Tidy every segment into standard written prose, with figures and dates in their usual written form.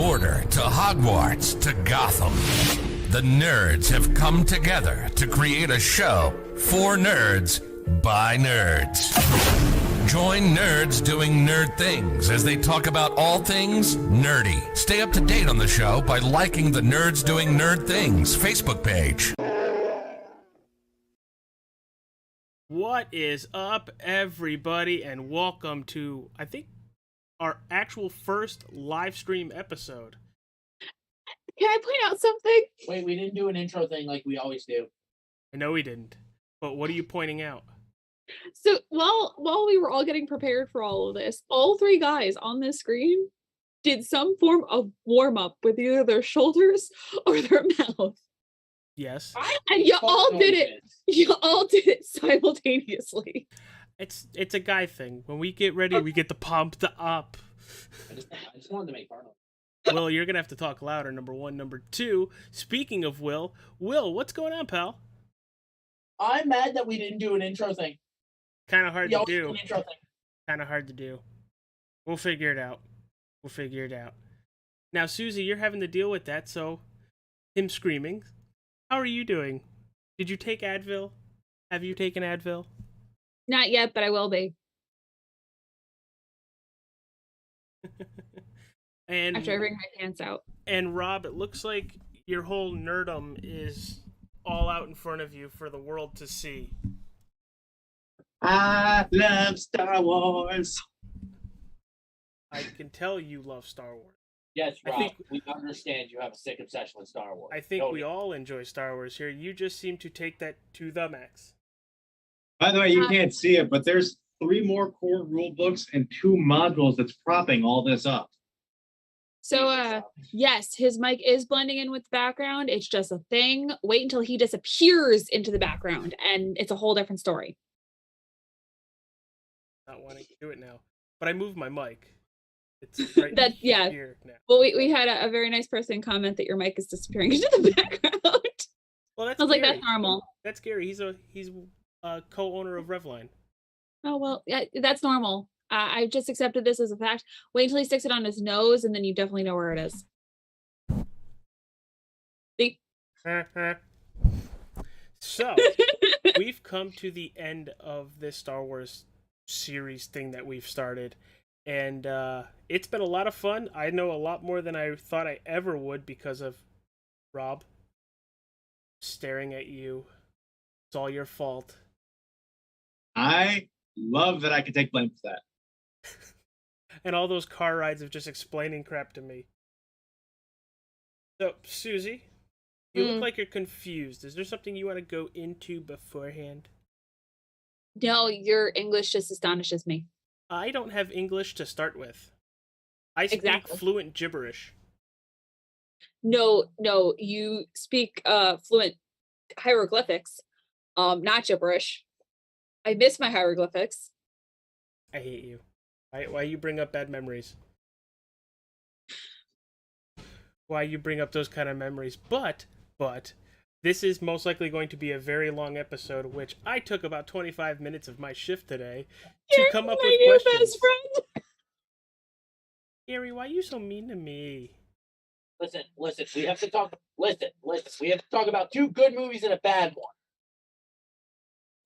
Mordor to Hogwarts to Gotham, the nerds have come together to create a show for nerds by nerds. Join nerds doing nerd things as they talk about all things nerdy. Stay up to date on the show by liking the Nerds Doing Nerd Things Facebook page. What is up, everybody, and welcome to, I think, our actual first live stream episode. Can I point out something? Wait, we didn't do an intro thing like we always do. I know we didn't, but what are you pointing out? So while we were all getting prepared for all of this, all three guys on this screen did some form of warm-up with either their shoulders or their mouth. Yes. And you all did it. You all did it simultaneously. It's a guy thing. When we get ready, we get the pumped up. I just wanted to make fun of. Will, you're going to have to talk louder, number one. Number two, speaking of Will, what's going on, pal? I'm mad that we didn't do an intro thing. Kind of hard to do. An intro thing. Kind of hard to do. We'll figure it out. Now, Susie, you're having to deal with that, so him screaming. How are you doing? Did you take Advil? Have you taken Advil? Not yet, but I will be. And after I bring my pants out. And Rob, it looks like your whole nerdum is all out in front of you for the world to see. I love Star Wars. I can tell you love Star Wars. Yes, Rob, we understand you have a sick obsession with Star Wars. I think we all enjoy Star Wars here. You just seem to take that to the max. By the way, you can't see it, but there's 3 more core rule books and 2 modules that's propping all this up. So, yes, his mic is blending in with the background. It's just a thing. Wait until he disappears into the background, and it's a whole different story. Not wanting to do it now, but I moved my mic. It's right here now. Well, we had a very nice person comment that your mic is disappearing into the background. Well, that's I was Gary. like, that's normal. That's Gary. He's a co-owner of Revline. Oh, well, yeah, that's normal. I just accepted this as a fact. Wait until he sticks it on his nose, and then you definitely know where it is. See? So, we've come to the end of this Star Wars series thing that we've started. And it's been a lot of fun. I know a lot more than I thought I ever would because of Rob staring at you. It's all your fault. I love that I can take blame for that. And all those car rides of just explaining crap to me. So, Susie, you look like you're confused. Is there something you want to go into beforehand? No, your English just astonishes me. I don't have English to start with. I speak fluent gibberish. No, you speak fluent hieroglyphics, not gibberish. I miss my hieroglyphics. I hate you. Why you bring up bad memories? Why you bring up those kind of memories? But this is most likely going to be a very long episode, which I took about 25 minutes of my shift today to come up with questions. Best friend. Gary, why are you so mean to me? Listen, we have to talk. Listen, we have to talk about 2 good movies and a bad one.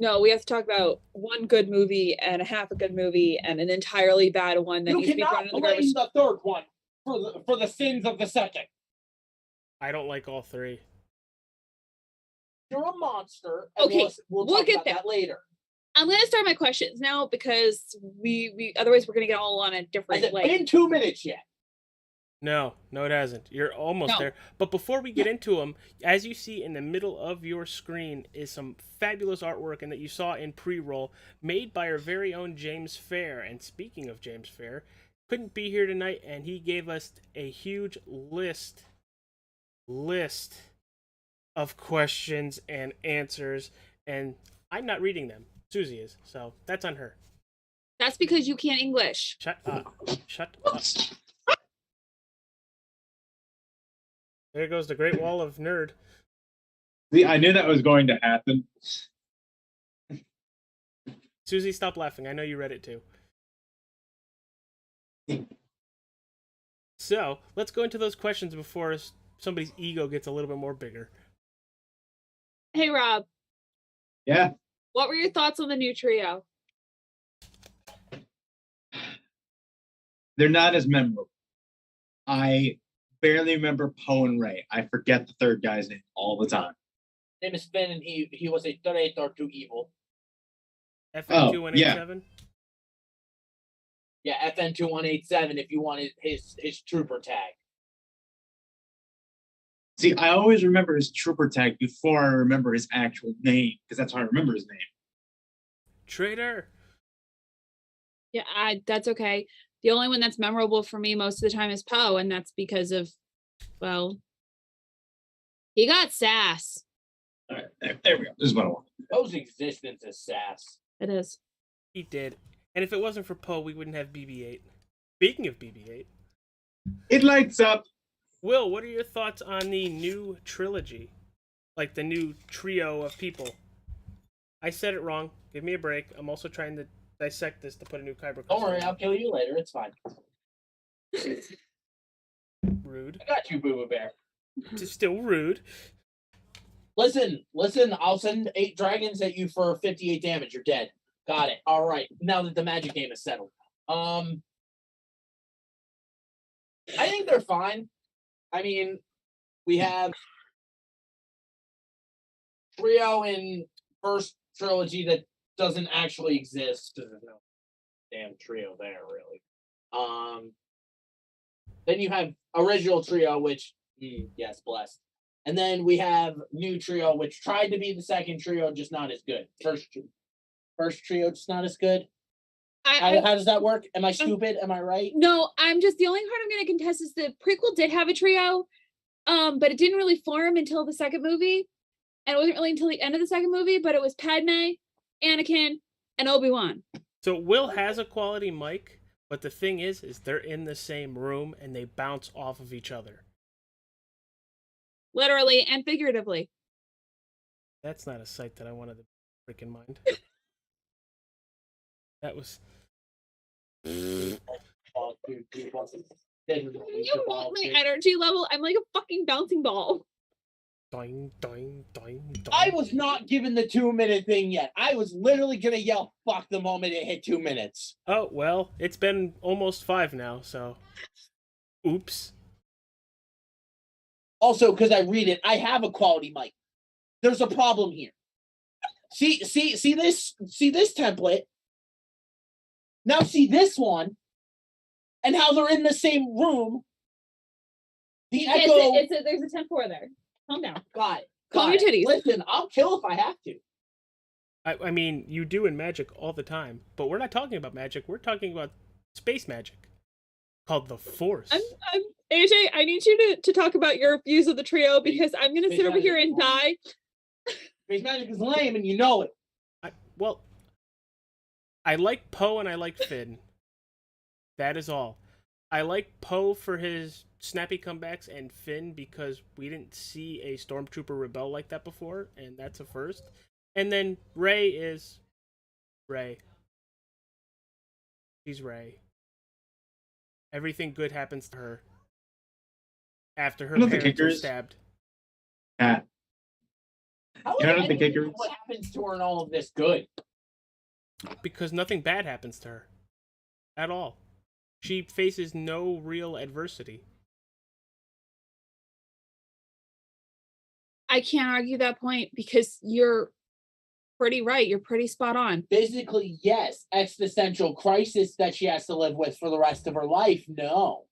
No, we have to talk about 1 good movie and a half a good movie and an entirely bad one that needs to be thrown in the garbage. You cannot blame the third one for the sins of the second. I don't like all 3. You're a monster. Okay, we'll talk about that later. I'm going to start my questions now because we otherwise we're going to get all on a different. Has it been 2 minutes yet? No, it hasn't. You're almost there. But before we get into them, as you see in the middle of your screen is some fabulous artwork, and that you saw in pre-roll, made by our very own James Fair. And speaking of James Fair, couldn't be here tonight, and he gave us a huge list of questions and answers, and I'm not reading them. Susie is, so that's on her. That's because you can't English. Shut up. There goes the Great Wall of Nerd. See, I knew that was going to happen. Susie, stop laughing. I know you read it too. So let's go into those questions before somebody's ego gets a little bit more bigger. Hey, Rob. Yeah. What were your thoughts on the new trio? They're not as memorable. I barely remember Poe and Ray. I forget the third guy's name all the time. His name is Finn, and he was a traitor to evil. FN2187? Yeah, FN2187 if you wanted his trooper tag. See, I always remember his trooper tag before I remember his actual name, because that's how I remember his name. Traitor. Yeah, that's okay. The only one that's memorable for me most of the time is Poe, and that's because of, well, he got sass. All right, there we go. This is what I want. Poe's existence is sass. It is. He did. And if it wasn't for Poe, we wouldn't have BB-8. Speaking of BB-8. It lights up. Will, what are your thoughts on the new trilogy? Like the new trio of people? I said it wrong. Give me a break. I'm also trying to dissect this to put a new Kyber. Don't worry, I'll kill you later. It's fine. Rude. I got you, Boo Boo Bear. It's still rude. Listen. I'll send 8 dragons at you for 58 damage. You're dead. Got it. All right. Now that the magic game is settled. I think they're fine. I mean, we have trio in first trilogy that doesn't actually exist. There's no damn trio there, really. Then you have original trio, which, yes, blessed. And then we have new trio, which tried to be the second trio, just not as good. First trio, just not as good. How does that work? Am I stupid? Am I right? No, I'm just, the only part I'm going to contest is the prequel did have a trio, but it didn't really form until the second movie. And it wasn't really until the end of the second movie, but it was Padme, Anakin, and Obi-Wan. So Will has a quality mic, but the thing is they're in the same room and they bounce off of each other. Literally and figuratively. That's not a sight that I wanted to freaking mind. That was... You want my energy level? I'm like a fucking bouncing ball. Doing, doing, doing, doing. I was not given the 2-minute thing yet. I was literally gonna yell "fuck" the moment it hit 2 minutes. Oh, well, it's been almost 5 now, so... Oops. Also, because I read it, I have a quality mic. There's a problem here. See this template. Now see this one, and how they're in the same room. The echo. There's a 10-4 there. Calm down. Got it. Calm your titties. Listen, I'll kill if I have to. I mean, you do in Magic all the time, but we're not talking about magic. We're talking about space magic, called the Force. I'm AJ, I need you to talk about your views of the trio, because I'm going to sit over here and die. Space magic is lame, and you know it. I like Poe and I like Finn. That is all. I like Poe for his snappy comebacks and Finn because we didn't see a Stormtrooper rebel like that before, and that's a first. And then Rey is Rey. She's Rey. Everything good happens to her after her parents are stabbed. Yeah. How You know is the kicker? what happens to her in all of this good? Because nothing bad happens to her. At all. She faces no real adversity. I can't argue that point because you're pretty right. You're pretty spot on. Physically, yes. Existential crisis that she has to live with for the rest of her life, no.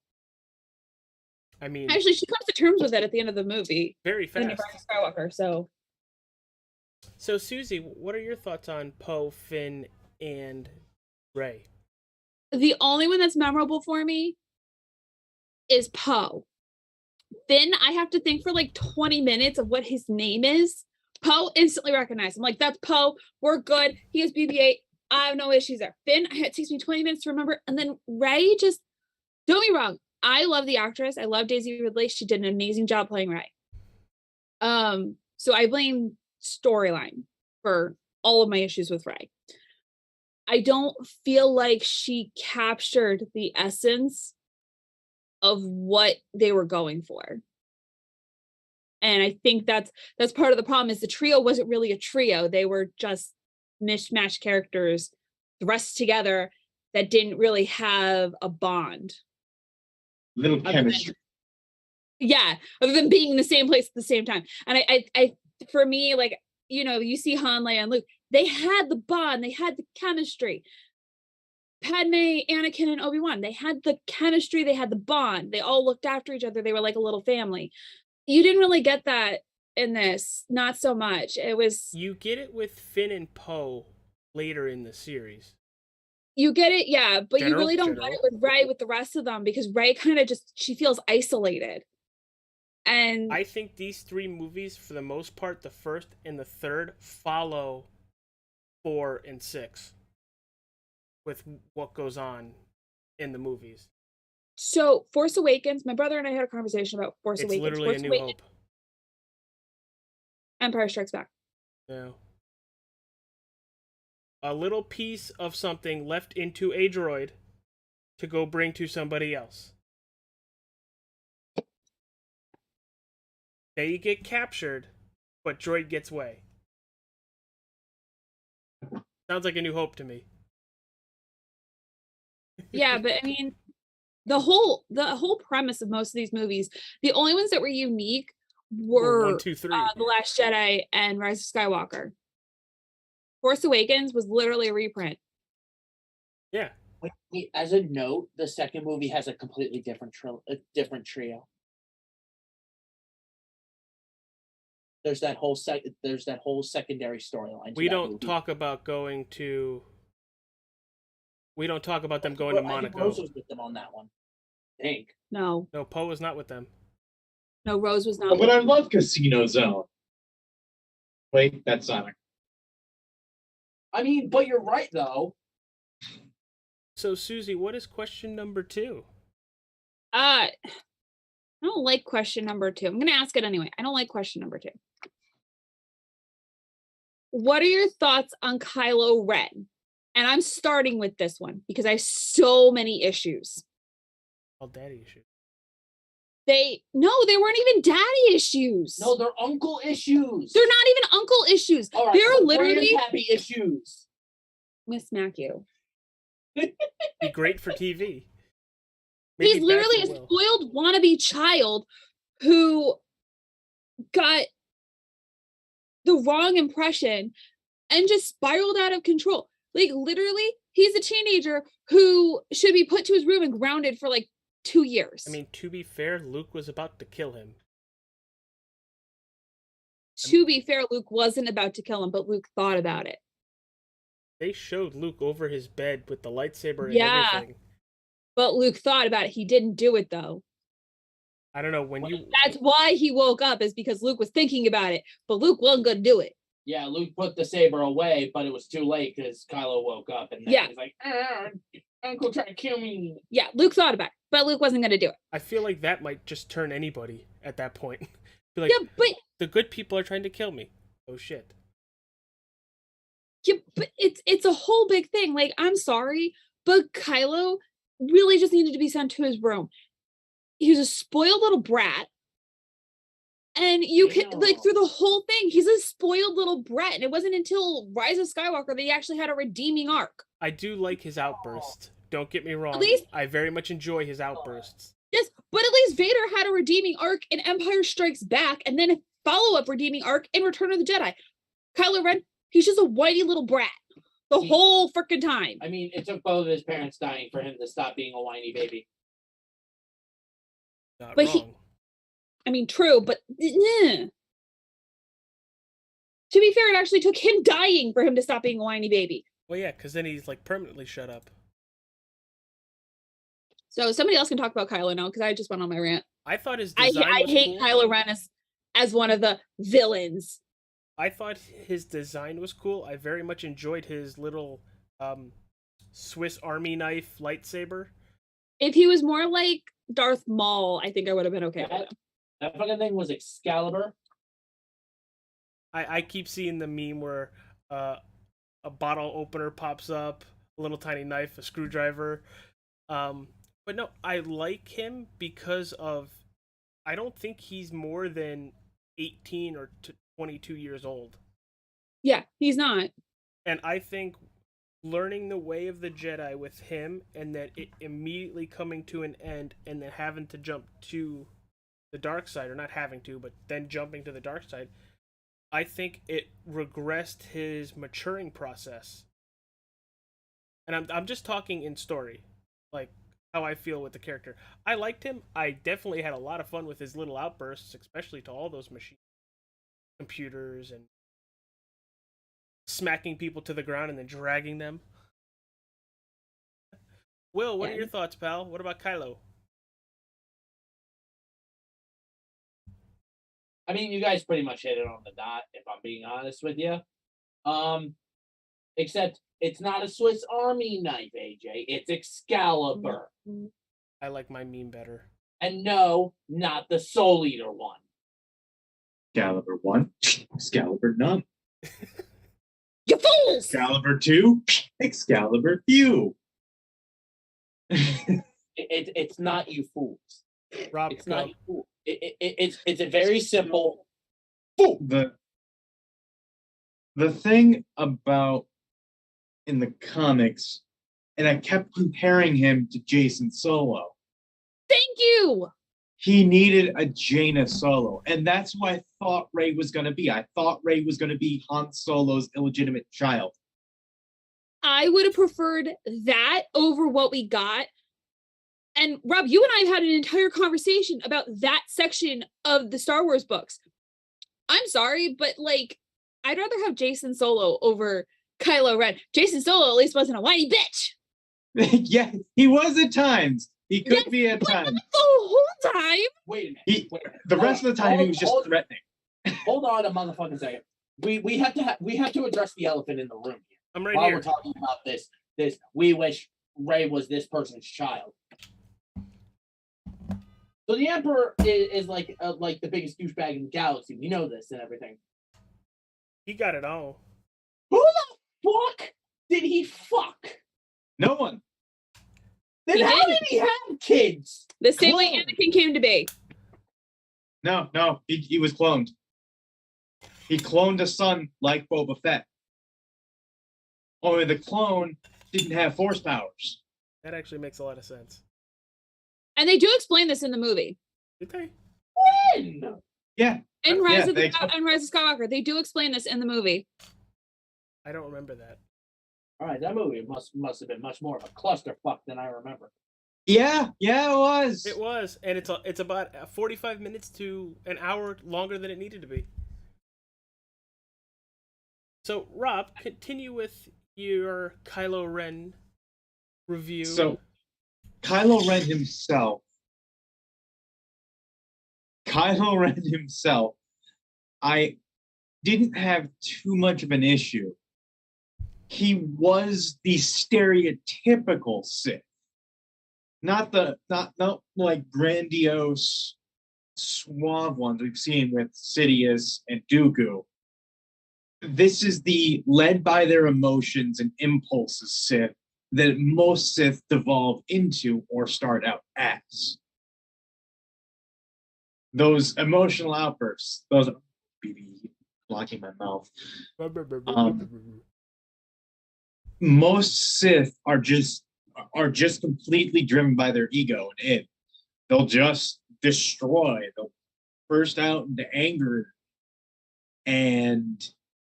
I mean... Actually, she comes to terms with it at the end of the movie. Very fast. In Rise of Skywalker, so... So, Susie, what are your thoughts on Poe, Finn, and Rey? The only one that's memorable for me is Poe. Finn, I have to think for like 20 minutes of what his name is. Poe, instantly recognize him. Like, that's Poe. We're good. He has BB-8. I have no issues there. Finn, it takes me 20 minutes to remember. And then Rey, just, don't be wrong. I love the actress. I love Daisy Ridley. She did an amazing job playing Rey. So I blame storyline for all of my issues with Rey. I don't feel like she captured the essence of what they were going for. And I think that's part of the problem is the trio wasn't really a trio. They were just mishmash characters thrust together that didn't really have a bond. Little chemistry. Yeah, other than being in the same place at the same time. And I for me, like, you know, you see Han, Leia, and Luke, they had the bond, they had the chemistry. Padme, Anakin, and Obi-Wan, they had the chemistry, they had the bond. They all looked after each other. They were like a little family. You didn't really get that in this, not so much. It was You get it with Finn and Poe later in the series. you get it, yeah, but you really don't get it with Rey with the rest of them because Rey kind of just she feels isolated. And I think these 3 movies, for the most part, the first and the third, follow 4 and 6 with what goes on in the movies. so Force Awakens, my brother and I had a conversation about Force It's Awakens. literally Force a new Awakens, hope. Empire Strikes Back. Yeah. A little piece of something left into a droid to go bring to somebody else. They get captured, but droid gets away. Sounds like A New Hope to me. Yeah, but I mean, the whole premise of most of these movies, the only ones that were unique were 1, 2, 3. The Last Jedi and Rise of Skywalker. Force Awakens was literally a reprint. Yeah. Wait, as a note, the second movie has a completely different trio. There's that whole secondary storyline. We don't talk about going to. We don't talk about them going to Monaco. Rose was with them on that one. I think. No, Poe was not with them. no, Rose was not. But I love Casino Zone. Wait, that's Sonic. I mean, but you're right though. So, Susie, what is question number 2? I don't like question number 2. I'm gonna ask it anyway. I don't like question number 2. What are your thoughts on Kylo Ren? And I'm starting with this one because I have so many issues. All daddy issues. They weren't even daddy issues. No, they're uncle issues. They're not even uncle issues. All right, They're literally grandpappy issues. I'm gonna smack you. Be great for TV. He's literally a spoiled wannabe child who got the wrong impression and just spiraled out of control. Like literally, he's a teenager who should be put to his room and grounded for like 2 years. I mean, to be fair, Luke was about to kill him. To be fair, Luke wasn't about to kill him, but Luke thought about it. They showed Luke over his bed with the lightsaber and everything. But Luke thought about it. He didn't do it though. I don't know when you. That's why he woke up, is because Luke was thinking about it, but Luke wasn't gonna do it. Yeah, Luke put the saber away, but it was too late because Kylo woke up and then he's like, Uncle tried to kill me. Yeah, Luke thought about it, but Luke wasn't gonna do it. I feel like that might just turn anybody at that point. Be like, yeah, but the good people are trying to kill me. Oh shit. Yeah, but it's a whole big thing. Like, I'm sorry, but Kylo really just needed to be sent to his room. He was a spoiled little brat. And you can, like, through the whole thing, he's a spoiled little brat. And it wasn't until Rise of Skywalker that he actually had a redeeming arc. I do like his outbursts. Don't get me wrong. At least, I very much enjoy his outbursts. Yes, but at least Vader had a redeeming arc in Empire Strikes Back, and then a follow-up redeeming arc in Return of the Jedi. Kylo Ren, he's just a whitey little brat the whole freaking time. I mean, it took both of his parents dying for him to stop being a whiny baby. Not but wrong. I mean, true, but to be fair, it actually took him dying for him to stop being a whiny baby. Well, yeah, because then he's like permanently shut up. So somebody else can talk about Kylo now, because I just went on my rant. I thought his design I hate cool. Kylo Ren as one of the villains. I thought his design was cool. I very much enjoyed his little Swiss Army knife lightsaber. If he was more like Darth Maul, I think I would have been okay with it. That fucking thing was Excalibur. I keep seeing the meme where a bottle opener pops up, a little tiny knife, a screwdriver. But no, I like him because of I don't think he's more than 18 or 22 years old. Yeah, he's not. And I think learning the way of the Jedi with him and then it immediately coming to an end and then having to jump to the dark side, or not having to, but then jumping to the dark side, I think it regressed his maturing process. And I'm just talking in story, like how I feel with the character. I liked him. I definitely had a lot of fun with his little outbursts, especially to all those machine computers and smacking people to the ground and then dragging them. Will, what are your thoughts, pal? What about Kylo? I mean, you guys pretty much hit it on the dot, if I'm being honest with you. Except it's not a Swiss Army knife, AJ. It's Excalibur. I like my meme better. And no, not the Soul Eater one. Excalibur 1, Excalibur none. You fools! Excalibur 2, Excalibur few. It's not you fools. Rob, It's go. not you fools. It's a very simple. The thing about in the comics, and I kept comparing him to Jason Solo. Thank you! He needed a Jaina Solo, and that's who I thought Rey was going to be. I thought Rey was going to be Han Solo's illegitimate child. I would have preferred that over what we got. And Rob, you and I have had an entire conversation about that section of the Star Wars books. I'm sorry, but like, I'd rather have Jason Solo over Kylo Ren. Jason Solo at least wasn't a whiny bitch. Yeah, he was at times. He could be at But not times. the whole time. Wait a minute. The rest of the time, he was just threatening. Hold on a motherfucking second. We have to address the elephant in the room here. I'm right While here. we're talking about this, we wish Rey was this person's child. So the Emperor is like the biggest douchebag in the galaxy. We know this and everything. He got it all. Who the fuck did he fuck? No one. Then He how did. did he have kids? The same way Clone. Anakin came to be. No, he was cloned. He cloned a son like Boba Fett. Only the clone didn't have force powers. That actually makes a lot of sense. And they do explain this in the movie. Did they? When? Yeah. In Yeah, Rise of they Skywalker, they do explain this in the movie. I don't remember that. All right, that movie must have been much more of a clusterfuck than I remember. Yeah, it was. It was, and it's about 45 minutes to an hour longer than it needed to be. So, Rob, continue with your Kylo Ren review. So, Kylo Ren himself, I didn't have too much of an issue. He was the stereotypical Sith. Not like grandiose, suave ones we've seen with Sidious and Dooku. This is the led by their emotions and impulses Sith that most Sith devolve into or start out as. Those emotional outbursts, those blocking my mouth. Most Sith are just completely driven by their ego and it. They'll just destroy. They'll burst out into anger, and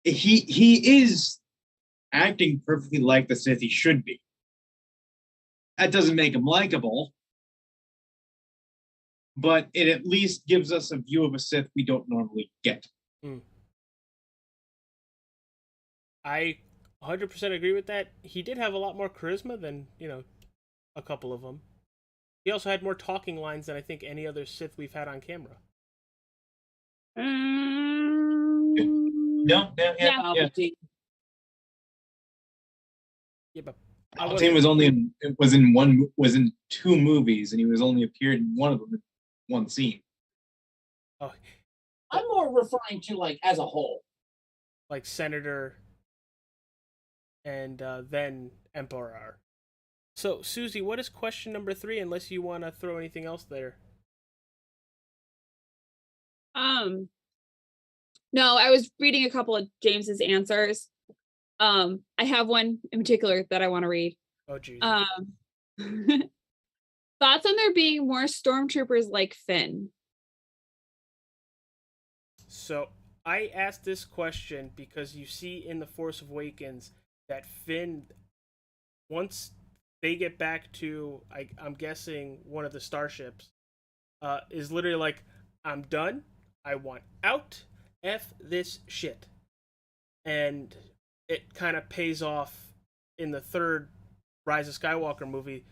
he is acting perfectly like the Sith he should be. That doesn't make him likable, but it at least gives us a view of a Sith we don't normally get. I 100% agree with that. He did have a lot more charisma than, a couple of them. He also had more talking lines than I think any other Sith we've had on camera. Yeah. Yeah, but Palpatine was in 2 movies, and he was only appeared in one of them in one scene. Oh, I'm more referring to like as a whole. like Senator and then Emperor. So, Susie, what is question number 3? Unless you want to throw anything else there. No, I was reading a couple of James's answers. I have one in particular that I want to read. Oh, Jesus. Thoughts on there being more stormtroopers like Finn? So, I asked this question because you see in The Force Awakens that Finn, once they get back to, I'm guessing, one of the starships, is literally like, I'm done. I want out. F this shit. And it kind of pays off in the third Rise of Skywalker movie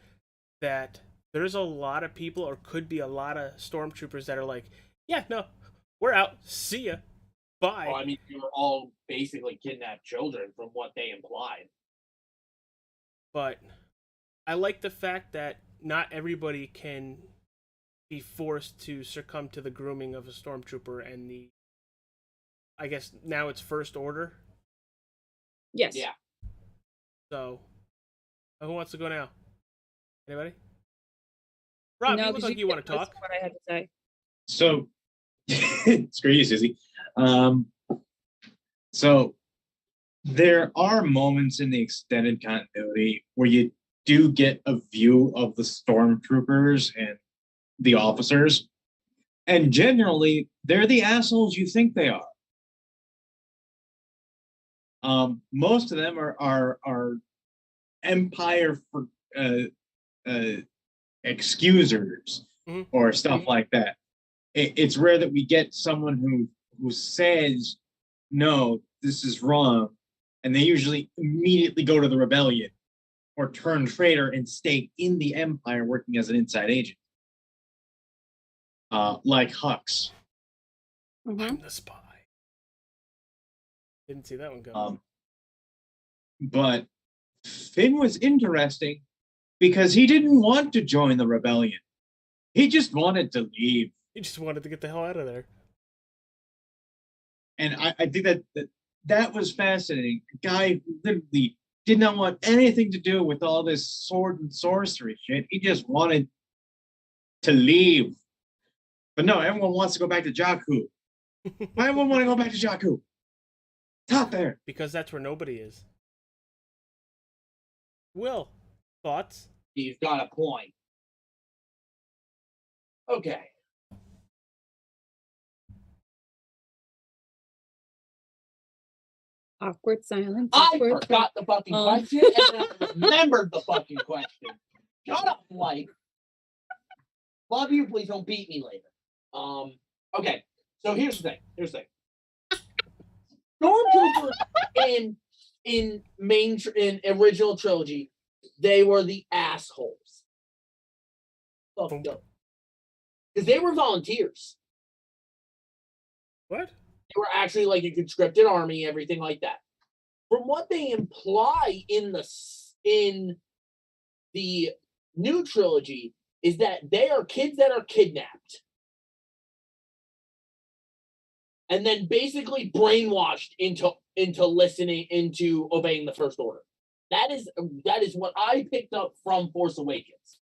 that there's a lot of people, or could be a lot of stormtroopers that are like, yeah, no, we're out. See ya. Bye. Well, I mean, you were all basically kidnapped children from what they implied. But I like the fact that not everybody can be forced to succumb to the grooming of a stormtrooper and the, I guess now it's First Order. Yes. Yeah. So, who wants to go now? Anybody? Rob, No, you look 'cause like you want to most talk. of what I had to say. So, screw you, Susie. So, there are moments in the extended continuity where you do get a view of the stormtroopers and the officers, and generally, they're the assholes you think they are. Most of them are Empire for excusers Mhm. or stuff like that. It's rare that we get someone who says, no, this is wrong, and they usually immediately go to the rebellion or turn traitor and stay in the Empire working as an inside agent. Like Hux. I'm the spy. Didn't see that one go. But Finn was interesting because he didn't want to join the rebellion. He just wanted to leave. He just wanted to get the hell out of there. And I think that was fascinating. A guy who literally did not want anything to do with all this sword and sorcery shit. He just wanted to leave. But no, everyone wants to go back to Jakku. Why everyone want to go back to Jakku? Top there. Because that's where nobody is. Will, thoughts? He's got a point. Okay. Awkward silence. I Awkward forgot the fucking question and I remembered the fucking question. Shut up, Mike. Love you. Please don't beat me later. Okay. So here's the thing. Stormtroopers in original trilogy, they were the assholes. Fucked up. Because they were volunteers. What? They were actually like a conscripted army, everything like that. From what they imply in the new trilogy is that they are kids that are kidnapped and then basically brainwashed into listening, into obeying the First Order. That is what I picked up from Force Awakens.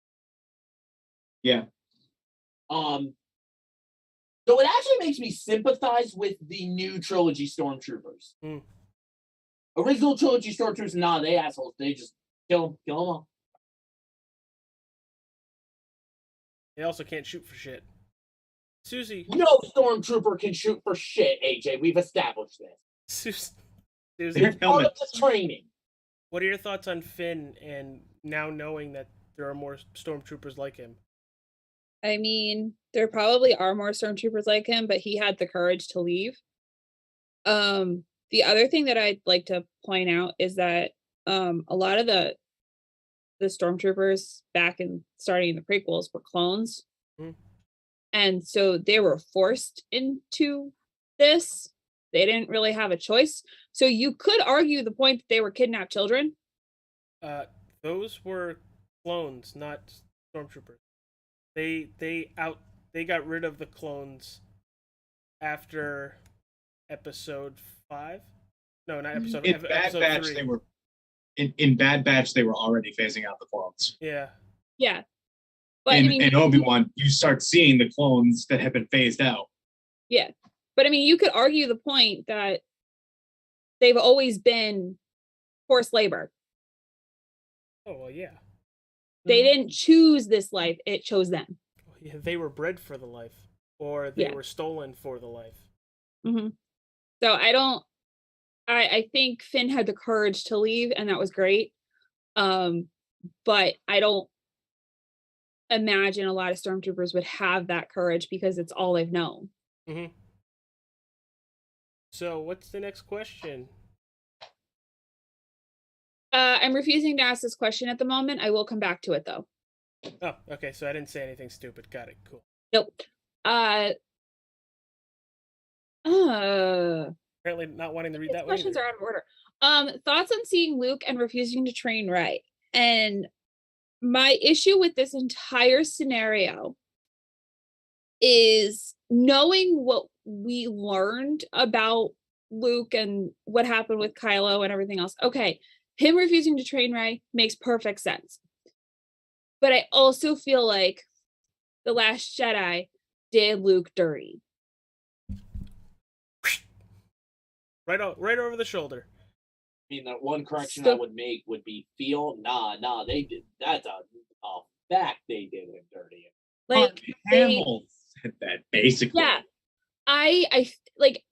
Yeah. So it actually makes me sympathize with the new trilogy stormtroopers. Original trilogy stormtroopers, nah, they assholes. They just kill them all. They also can't shoot for shit. Susie. No stormtrooper can shoot for shit, AJ. We've established this. Susie, It's part of the training. What are your thoughts on Finn and now knowing that there are more stormtroopers like him? I mean, there probably are more stormtroopers like him, but he had the courage to leave. The other thing that I'd like to point out is that a lot of the stormtroopers back in starting in the prequels were clones. And so they were forced into this. They didn't really have a choice. So you could argue the point that they were kidnapped children. Those were clones, not stormtroopers. They got rid of the clones after episode 5. No, not episode. In episode Bad Batch, 3. they were in Bad Batch, they were already phasing out the clones. Yeah. Yeah. But In Obi-Wan, you start seeing the clones that have been phased out. Yeah. But I mean, you could argue the point that they've always been forced labor. Oh, well, yeah. They didn't choose this life, it chose them. Yeah, they were bred for the life, or they were stolen for the life. Mm-hmm. So I think Finn had the courage to leave, and that was great. But I don't imagine a lot of stormtroopers would have that courage because it's all they've known. Mm-hmm. So what's the next question? I'm refusing to ask this question at the moment. I will come back to it though. Oh, okay. So I didn't say anything stupid. Got it. Cool. Nope. Apparently not wanting to read that one. Questions are out of order. Thoughts on seeing Luke and refusing to train Rey. And my issue with this entire scenario is knowing what we learned about Luke and what happened with Kylo and everything else. Okay, him refusing to train Rey makes perfect sense. But I also feel like The Last Jedi did Luke dirty. Right over the shoulder. I mean, the one correction I would make would be feel. Nah, they did. That's a fact. They did it dirty. Like Hamill said that basically. Yeah, I like.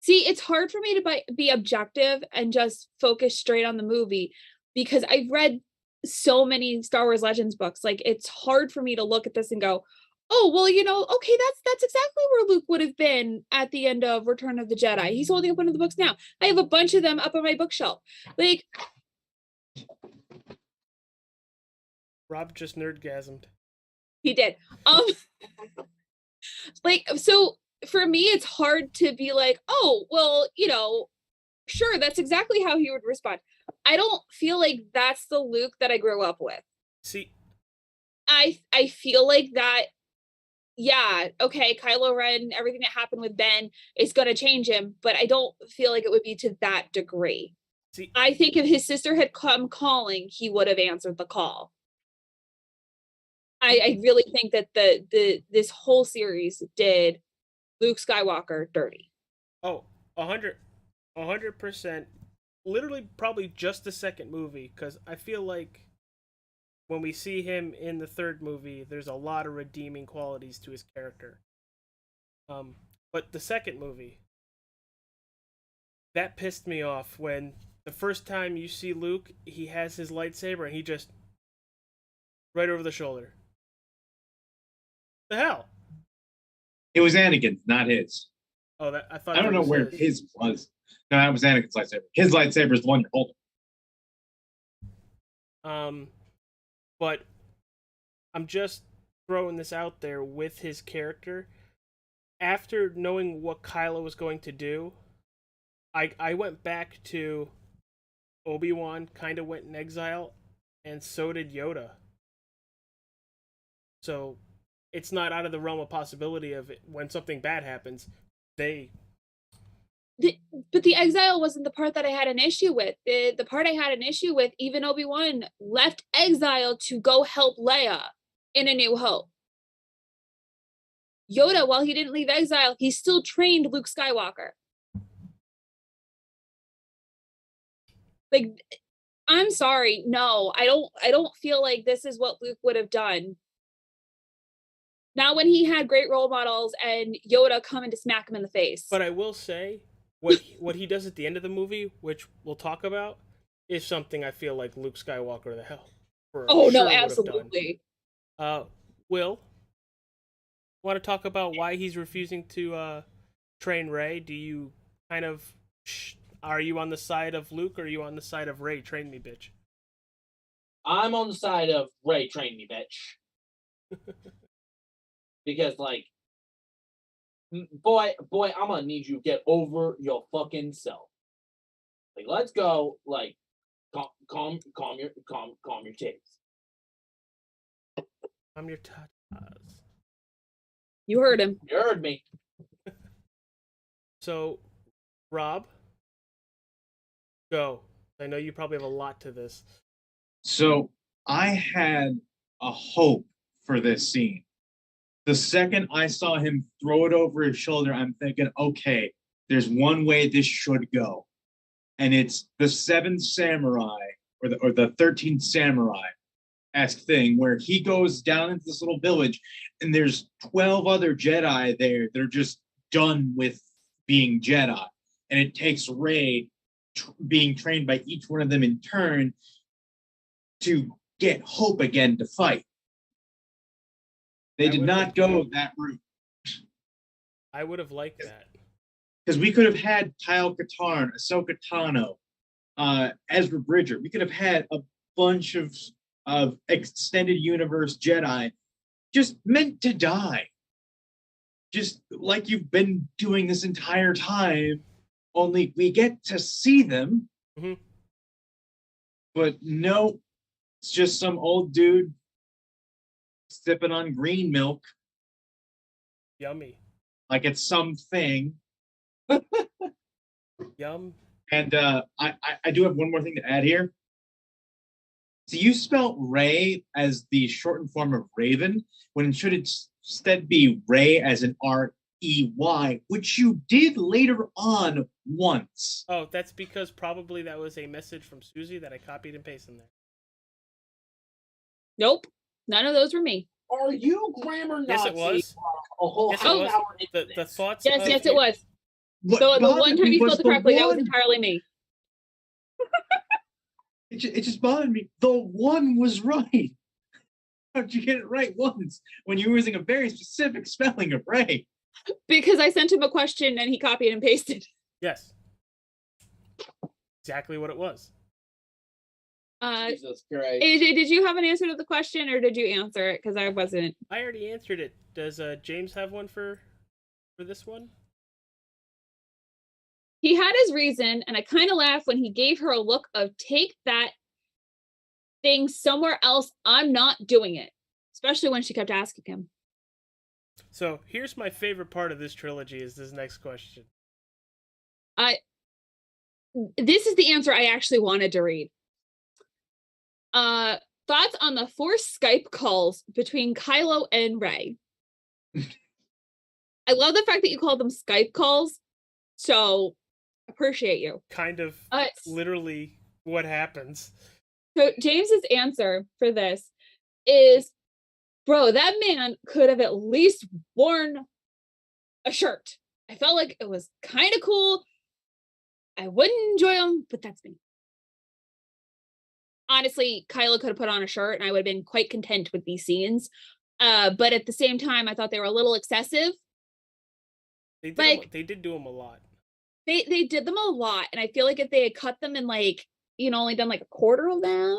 See, it's hard for me to be objective and just focus straight on the movie because I've read so many Star Wars Legends books. Like, it's hard for me to look at this and go, oh, well, okay, that's exactly where Luke would have been at the end of Return of the Jedi. He's holding up one of the books now. I have a bunch of them up on my bookshelf. Like, Rob just nerdgasmed. He did. Like, so for me, it's hard to be like, oh, well, sure, that's exactly how he would respond. I don't feel like that's the Luke that I grew up with. See, I feel like that. Yeah, okay, Kylo Ren, everything that happened with Ben is going to change him, but I don't feel like it would be to that degree. See, I think if his sister had come calling, he would have answered the call. I really think that this whole series did Luke Skywalker dirty. Oh, 100%. Literally, probably just the second movie, because I feel like when we see him in the third movie, there's a lot of redeeming qualities to his character. But the second movie, that pissed me off when the first time you see Luke, he has his lightsaber and he just right over the shoulder. The hell? It was Anakin's, not his. Oh, I thought. I don't know where his was. No, that was Anakin's lightsaber. His lightsaber is the one you're holding. But I'm just throwing this out there with his character. After knowing what Kylo was going to do, I went back to Obi-Wan kind of went in exile, and so did Yoda. So it's not out of the realm of possibility of it, when something bad happens, but the exile wasn't the part that I had an issue with. The part I had an issue with, even Obi-Wan left exile to go help Leia in A New Hope. Yoda, while he didn't leave exile, he still trained Luke Skywalker. Like, I'm sorry, no, I don't feel like this is what Luke would have done. Now, when he had great role models and Yoda coming to smack him in the face. But I will say, what he does at the end of the movie, which we'll talk about, is something I feel like Luke Skywalker the hell. No, absolutely. Will, want to talk about why he's refusing to train Rey? Do you kind of are you on the side of Luke or are you on the side of Rey? Train me, bitch. I'm on the side of Rey. Train me, bitch. Because, like, boy, I'm gonna need you to get over your fucking self. Like, let's go. Like, calm your tits. I'm your tatas. You heard him. You heard me. So, Rob, go. I know you probably have a lot to this. So I had a hope for this scene. The second I saw him throw it over his shoulder, I'm thinking, okay, there's one way this should go. And it's the Seventh Samurai or the 13th Samurai-esque thing where he goes down into this little village and there's 12 other Jedi there. They're just done with being Jedi. And it takes Rey being trained by each one of them in turn to get hope again to fight. They did not go that route. I would have liked that. Because we could have had Kyle Katarn, Ahsoka Tano, Ezra Bridger. We could have had a bunch of extended universe Jedi just meant to die. Just like you've been doing this entire time, only we get to see them. Mm-hmm. But no, it's just some old dude sipping on green milk. Yummy. Like it's something. Yum. And I do have one more thing to add here. So you spelled Ray as the shortened form of Raven, when it should instead be Ray as an R-E-Y, which you did later on once. Oh, that's because probably that was a message from Susie that I copied and pasted in there. Nope. None of those were me. Are you grammar Nazi? Yes, it was. A whole Yes, it half was. hour into The this? thoughts. Yes, of yes, it was. What The one bothered time me you was spelled it the correctly, that was one- entirely me. It just bothered me. The one was right. How'd you get it right once when you were using a very specific spelling of Ray? Because I sent him a question and he copied and pasted. Yes. Exactly what it was. Jesus Christ. AJ, did you have an answer to the question or did you answer it? Because I wasn't. I already answered it. Does James have one for this one? He had his reason, and I kind of laughed when he gave her a look of take that thing somewhere else. I'm not doing it. Especially when she kept asking him. So here's my favorite part of this trilogy is this next question. This is the answer I actually wanted to read. Thoughts on the Force Skype calls between Kylo and Rey. I love the fact that you call them Skype calls. So appreciate you. Kind of literally what happens. So James's answer for this is, bro, that man could have at least worn a shirt. I felt like it was kind of cool. I wouldn't enjoy them, but that's me. Honestly, Kylo could have put on a shirt and I would have been quite content with these scenes. But at the same time, I thought they were a little excessive. They did, Like- they did do them a lot. They did them a lot. And I feel like if they had cut them in like, only done like a quarter of them,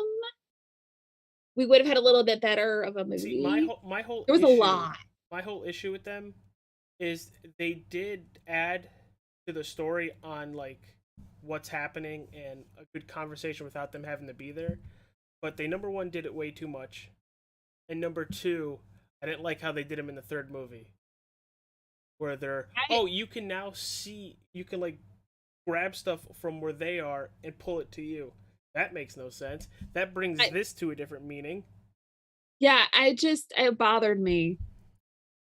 we would have had a little bit better of a movie. See, my whole There was issue, a lot. My whole issue with them is they did add to the story on like what's happening and a good conversation without them having to be there. But they, number one, did it way too much. And number two, I didn't like how they did them in the third movie. Where they're, you can now see, you can like grab stuff from where they are and pull it to you. That makes no sense. That brings this to a different meaning. Yeah, it bothered me.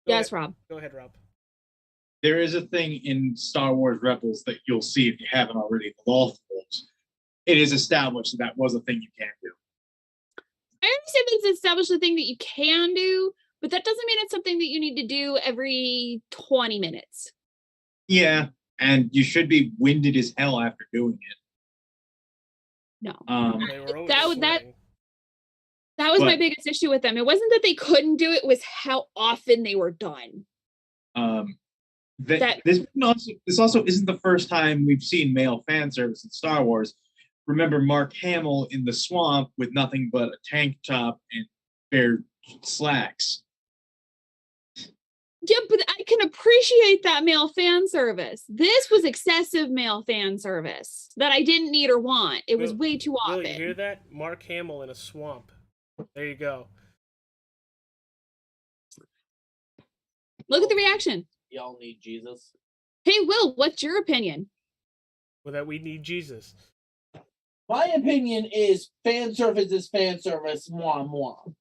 Yes, Rob. Go ahead, Rob. There is a thing in Star Wars Rebels that you'll see if you haven't already, the Lothals. It is established that was a thing you can do. I understand that it's established a thing that you can do, but that doesn't mean it's something that you need to do every 20 minutes. Yeah, and you should be winded as hell after doing it. No. They were always That sweating. was my But- biggest issue with them. It wasn't that they couldn't do it, it was how often they were done. This also isn't the first time we've seen male fan service in Star Wars. Remember Mark Hamill in the swamp with nothing but a tank top and bare slacks. Yeah, but I can appreciate that male fan service. This was excessive male fan service that I didn't need or want. It was way too often. Will, you hear that? Mark Hamill in a swamp. There you go. Look at the reaction. Y'all need Jesus. Hey, Will, what's your opinion? Well, that we need Jesus. My opinion is fan service is fan service. Mwah, mwah.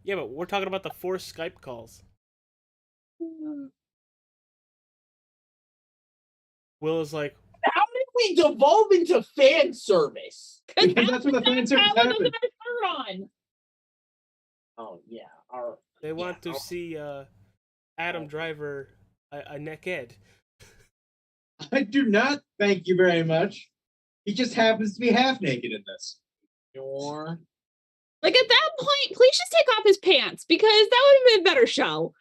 Yeah, but we're talking about the Force Skype calls. Will is like, How did we devolve into fan service? Because that's what the fan service Alan doesn't happened. have a shirt on. Oh yeah, our they want to see Adam Driver a neckhead. I do not thank you very much. He just happens to be half naked in this. your Like at that point, please just take off his pants because that would have been a better show.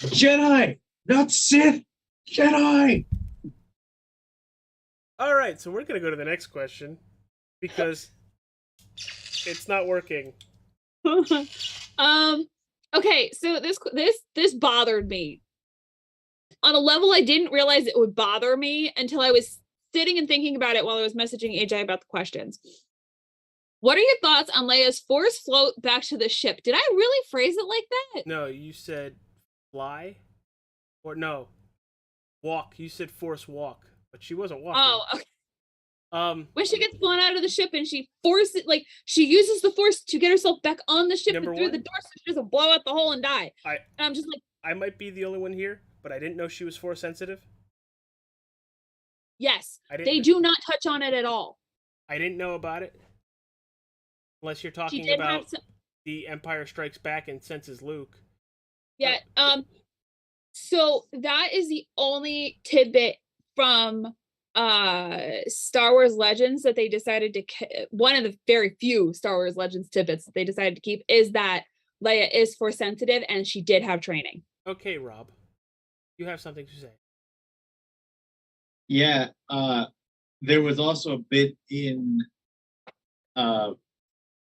Jedi, not Sith. Jedi. All right, so we're gonna go to the next question because it's not working. Okay, so this bothered me on a level I didn't realize it would bother me until I was sitting and thinking about it while I was messaging AJ about the questions. What are your thoughts on Leia's force float back to the ship? Did I really phrase it like that? No, you said fly, or no, walk. You said force walk, but she wasn't walking. Oh, okay. When she gets blown out of the ship and she forces, like, she uses the force to get herself back on the ship and through the door so she doesn't blow out the hole and die. And I'm just like, I might be the only one here, but I didn't know she was force sensitive. Yes, they do not touch on it at all. I didn't know about it, unless you're talking about the Empire Strikes Back and senses Luke. Yeah. So that is the only tidbit from Star Wars Legends that they decided to one of the very few Star Wars Legends tidbits that they decided to keep is that Leia is force sensitive and she did have training. Okay, Rob, you have something to say. Yeah, there was also a bit in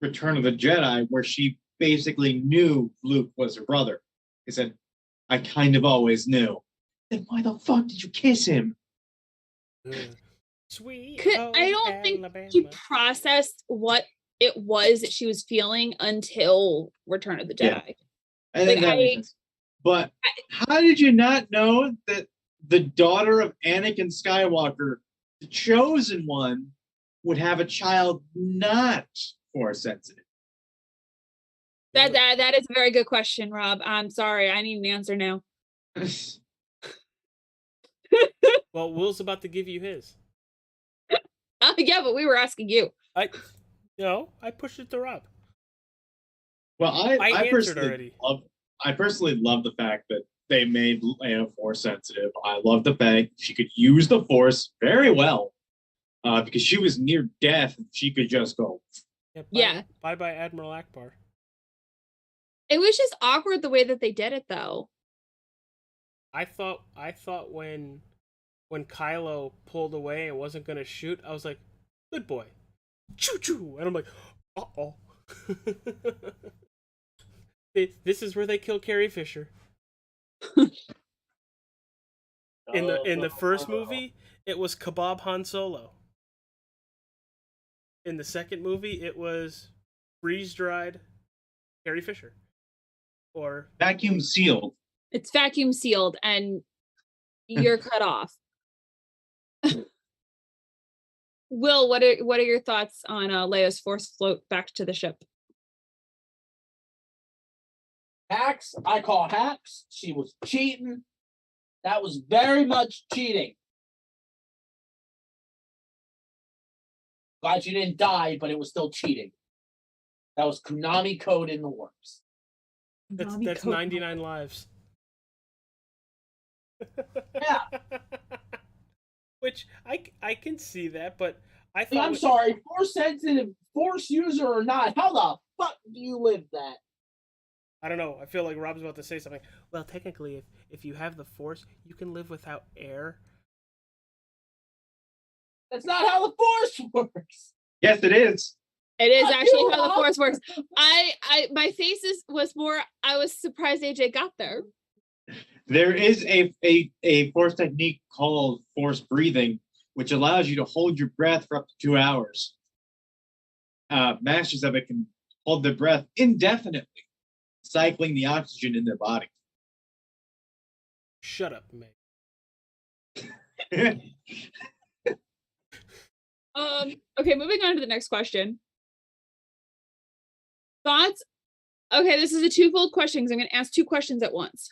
Return of the Jedi where she basically knew Luke was her brother. He said, I kind of always knew. Then why the fuck did you kiss him? Sweet. I don't think she processed what it was that she was feeling until Return of the Jedi. Yeah. But how did you not know that the daughter of Anakin Skywalker, the chosen one, would have a child not force sensitive? That is a very good question, Rob. I'm sorry. I need an answer now. Well, Will's about to give you his. Yeah, but we were asking you. I pushed it to Rob. Well, I personally love the fact that they made Leia force sensitive. I love the fact she could use the force very well because she was near death. She could just go. Bye, Admiral Akbar. It was just awkward the way that they did it, though. I thought when Kylo pulled away and wasn't gonna shoot, I was like, "Good boy, choo choo," and I'm like, "Uh-oh." This is where they kill Carrie Fisher. In the first movie, it was Kebab Han Solo. In the second movie, it was freeze-dried Carrie Fisher. Or vacuum sealed. It's vacuum sealed, and you're cut off. Will, what are your thoughts on Leia's force float back to the ship? hacks. I call hacks. She was cheating. That was very much cheating. Glad she didn't die, but it was still cheating. That was Konami code in the works. That's 99 lives. Yeah. Which I can see that, but I thought. I'm sorry, force sensitive, force user or not, how the fuck do you live that? I don't know. I feel like Rob's about to say something. Well, technically, if you have the force, you can live without air. That's not how the force works. Yes, it is. It is actually how the force works. My face was more. I was surprised AJ got there. There is a force technique called force breathing, which allows you to hold your breath for up to 2 hours. Masters of it can hold their breath indefinitely, cycling the oxygen in their body. Shut up, mate. Okay, moving on to the next question. Thoughts? Okay, this is a twofold question because I'm going to ask two questions at once.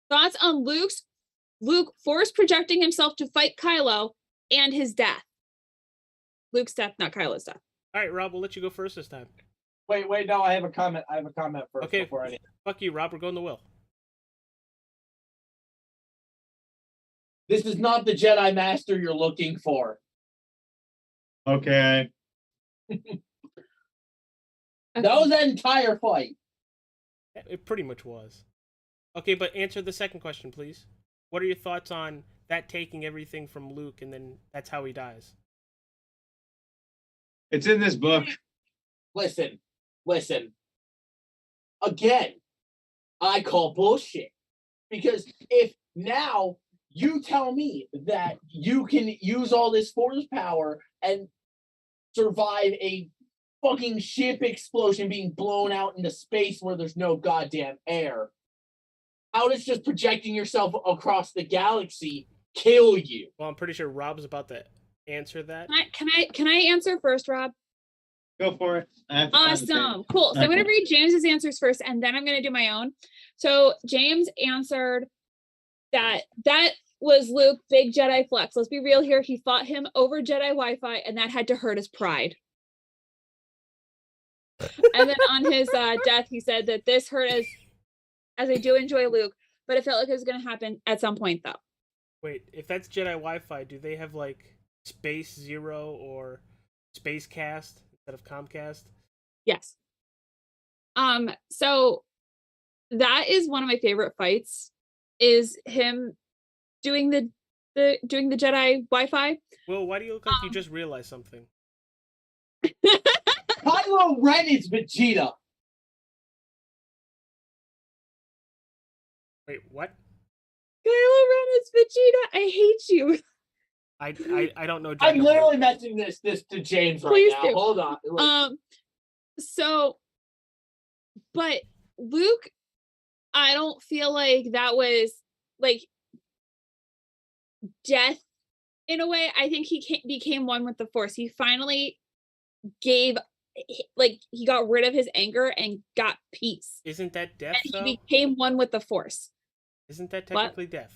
Thoughts on Luke force projecting himself to fight Kylo and his death. Luke's death, not Kylo's death. All right, Rob, we'll let you go first this time. Wait, no, I have a comment. I have a comment first Okay, before anything. fuck you, Rob. We're going to Will. This is not the Jedi Master you're looking for. Okay. That was that entire fight. It pretty much was. Okay, but answer the second question, please. What are your thoughts on that taking everything from Luke and then that's how he dies? It's in this book. Listen. Again, I call bullshit. Because if now you tell me that you can use all this force power and survive a fucking ship explosion being blown out into space where there's no goddamn air, how does just projecting yourself across the galaxy kill you? Well, I'm pretty sure Rob's about to answer that. Can I answer first, Rob? Go for it. Awesome. Cool. So I'm going to read James's answers first, and then I'm going to do my own. So James answered that was Luke, big Jedi flex. Let's be real here. He fought him over Jedi Wi-Fi, and that had to hurt his pride. And then on his death, he said that this hurt as I do enjoy Luke, but it felt like it was going to happen at some point, though. Wait, if that's Jedi Wi-Fi, do they have like Space Zero or Space Cast instead of Comcast? Yes. So that is one of my favorite fights. Is him doing the Jedi Wi-Fi. Well, why do you look like you just realized something? Kylo Ren is Vegeta. Wait, what? Kylo Ren is Vegeta. I hate you. I don't know. I'm literally mentioning this to James right Please now. do. Hold on. So, but Luke, I don't feel like that was like death in a way. I think he became one with the Force. He finally he got rid of his anger and got peace. Isn't that death? And he became one with the Force. Isn't that technically death?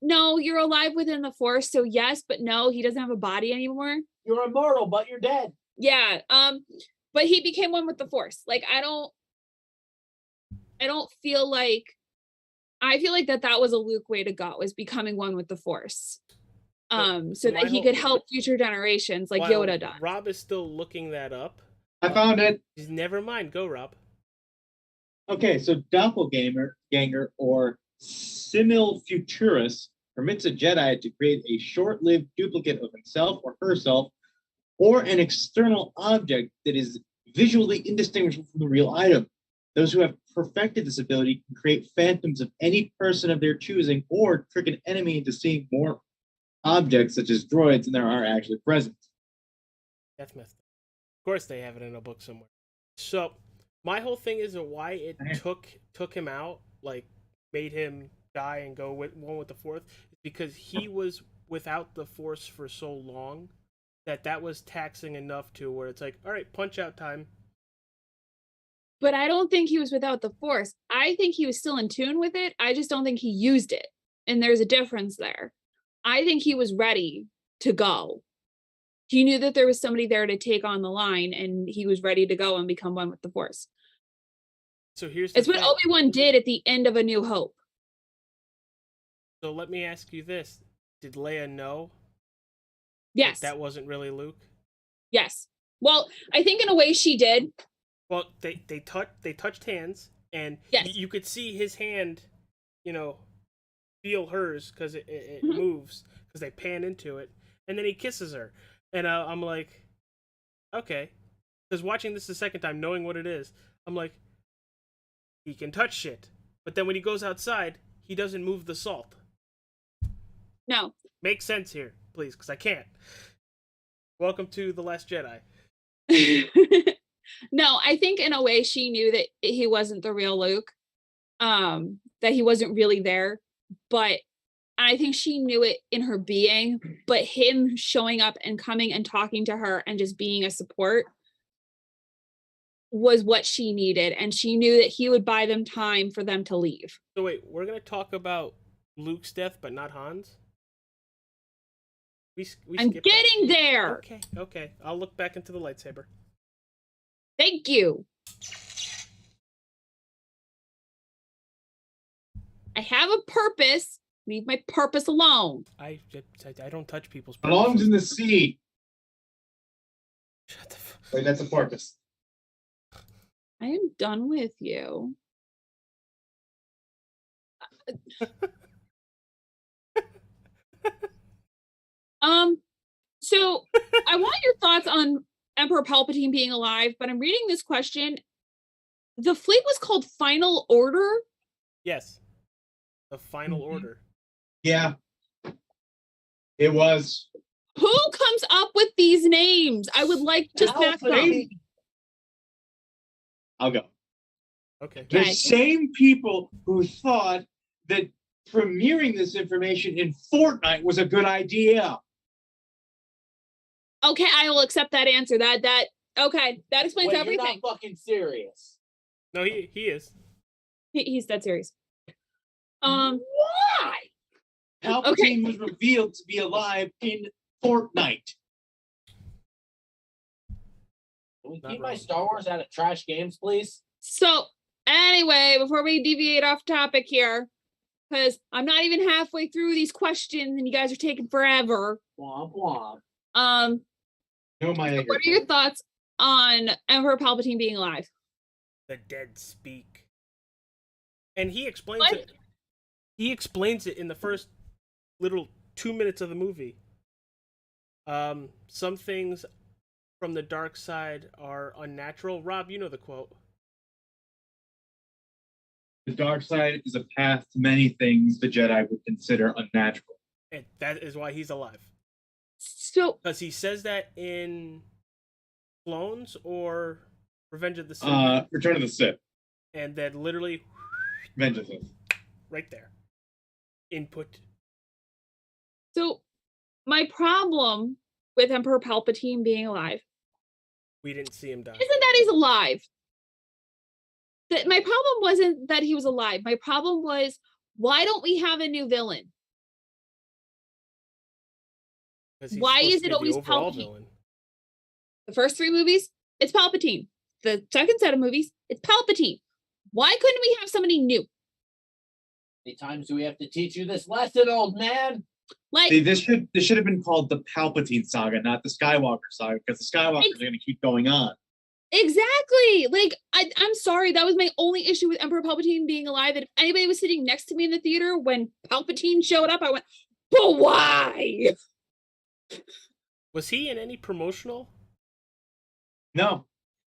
No, you're alive within the Force, so yes, but no, he doesn't have a body anymore. You're immortal, but you're dead. Yeah. But he became one with the Force. Like I don't feel like I feel like that was a Luke way to go, was becoming one with the Force. So that he could help future generations like Yoda does. Rob is still looking that up. I found it. Never mind. Go, Rob. Okay, so doppelganger or similfuturist permits a Jedi to create a short-lived duplicate of himself or herself or an external object that is visually indistinguishable from the real item. Those who have perfected this ability can create phantoms of any person of their choosing or trick an enemy into seeing more objects such as droids than there are actually present. That's messed up. Of course they have it in a book somewhere. So my whole thing is why it took him out, like made him die and go one with the Force, is because he was without the Force for so long that was taxing enough to where it's like, all right, punch out time. But I don't think he was without the Force. I think he was still in tune with it. I just don't think he used it. And there's a difference there. I think he was ready to go. He knew that there was somebody there to take on the line, and he was ready to go and become one with the Force. So here's it's what Obi-Wan did at the end of A New Hope. So let me ask you this. Did Leia know? Yes. That wasn't really Luke? Yes. Well, I think in a way she did. Well, they touched hands, and yes. You could see his hand, feel hers because it moves because they pan into it, and then he kisses her, and I'm like, okay, because watching this the second time, knowing what it is, I'm like, he can touch shit, but then when he goes outside, he doesn't move the salt. No. Make sense here, please, because I can't. Welcome to The Last Jedi. No, I think in a way she knew that he wasn't the real Luke, that he wasn't really there, but And I think she knew it in her being, but him showing up and coming and talking to her and just being a support was what she needed. And she knew that he would buy them time for them to leave. So wait, we're going to talk about Luke's death, but not Han's? We I'm getting there. Okay. I'll look back into the lightsaber. Thank you. I have a purpose. Leave my purpose alone. I don't touch people's Belongs in the sea. Shut the fuck. Wait, that's a porpoise. I am done with you. So I want your thoughts on Emperor Palpatine being alive, but I'm reading this question. The fleet was called Final Order? Yes. The Final Order. Yeah. It was. Who comes up with these names? I would like to snack them. I'll go. Okay. The same people who thought that premiering this information in Fortnite was a good idea. Okay, I will accept that answer. That explains Wait, everything. You're not fucking serious. No, he is. He's dead serious. Why? Palpatine was revealed to be alive in Fortnite. Can we Not keep wrong. my Star Wars out of trash games, please? So anyway, before we deviate off topic here, because I'm not even halfway through these questions and you guys are taking forever. Womp womp. No, my What are your thoughts on Emperor Palpatine being alive? The dead speak. And he explains What? it. He explains it in the first little 2 minutes of the movie. Some things from the dark side are unnatural. Rob, you know the quote. The dark side is a path to many things the Jedi would consider unnatural. And that is why he's alive. So Because he says that in Clones or Revenge of the Sith. Return of the Sith. And then literally Revenge of the Sith. right there. Input. So my problem with Emperor Palpatine being alive We didn't see him die. isn't that he's alive. My problem wasn't that he was alive. My problem was, why don't we have a new villain? 'Cause he's Why supposed is to it be the always overall Palpatine? villain. The first 3 movies, it's Palpatine. The second set of movies, it's Palpatine. Why couldn't we have somebody new? How many times do we have to teach you this lesson, old man? Like, See, this should have been called the Palpatine saga, not the Skywalker saga, because the Skywalkers are going to keep going on. exactly. Like, I'm sorry. That was my only issue with Emperor Palpatine being alive. And if anybody was sitting next to me in the theater when Palpatine showed up, I went, but why? Was he in any promotional? No.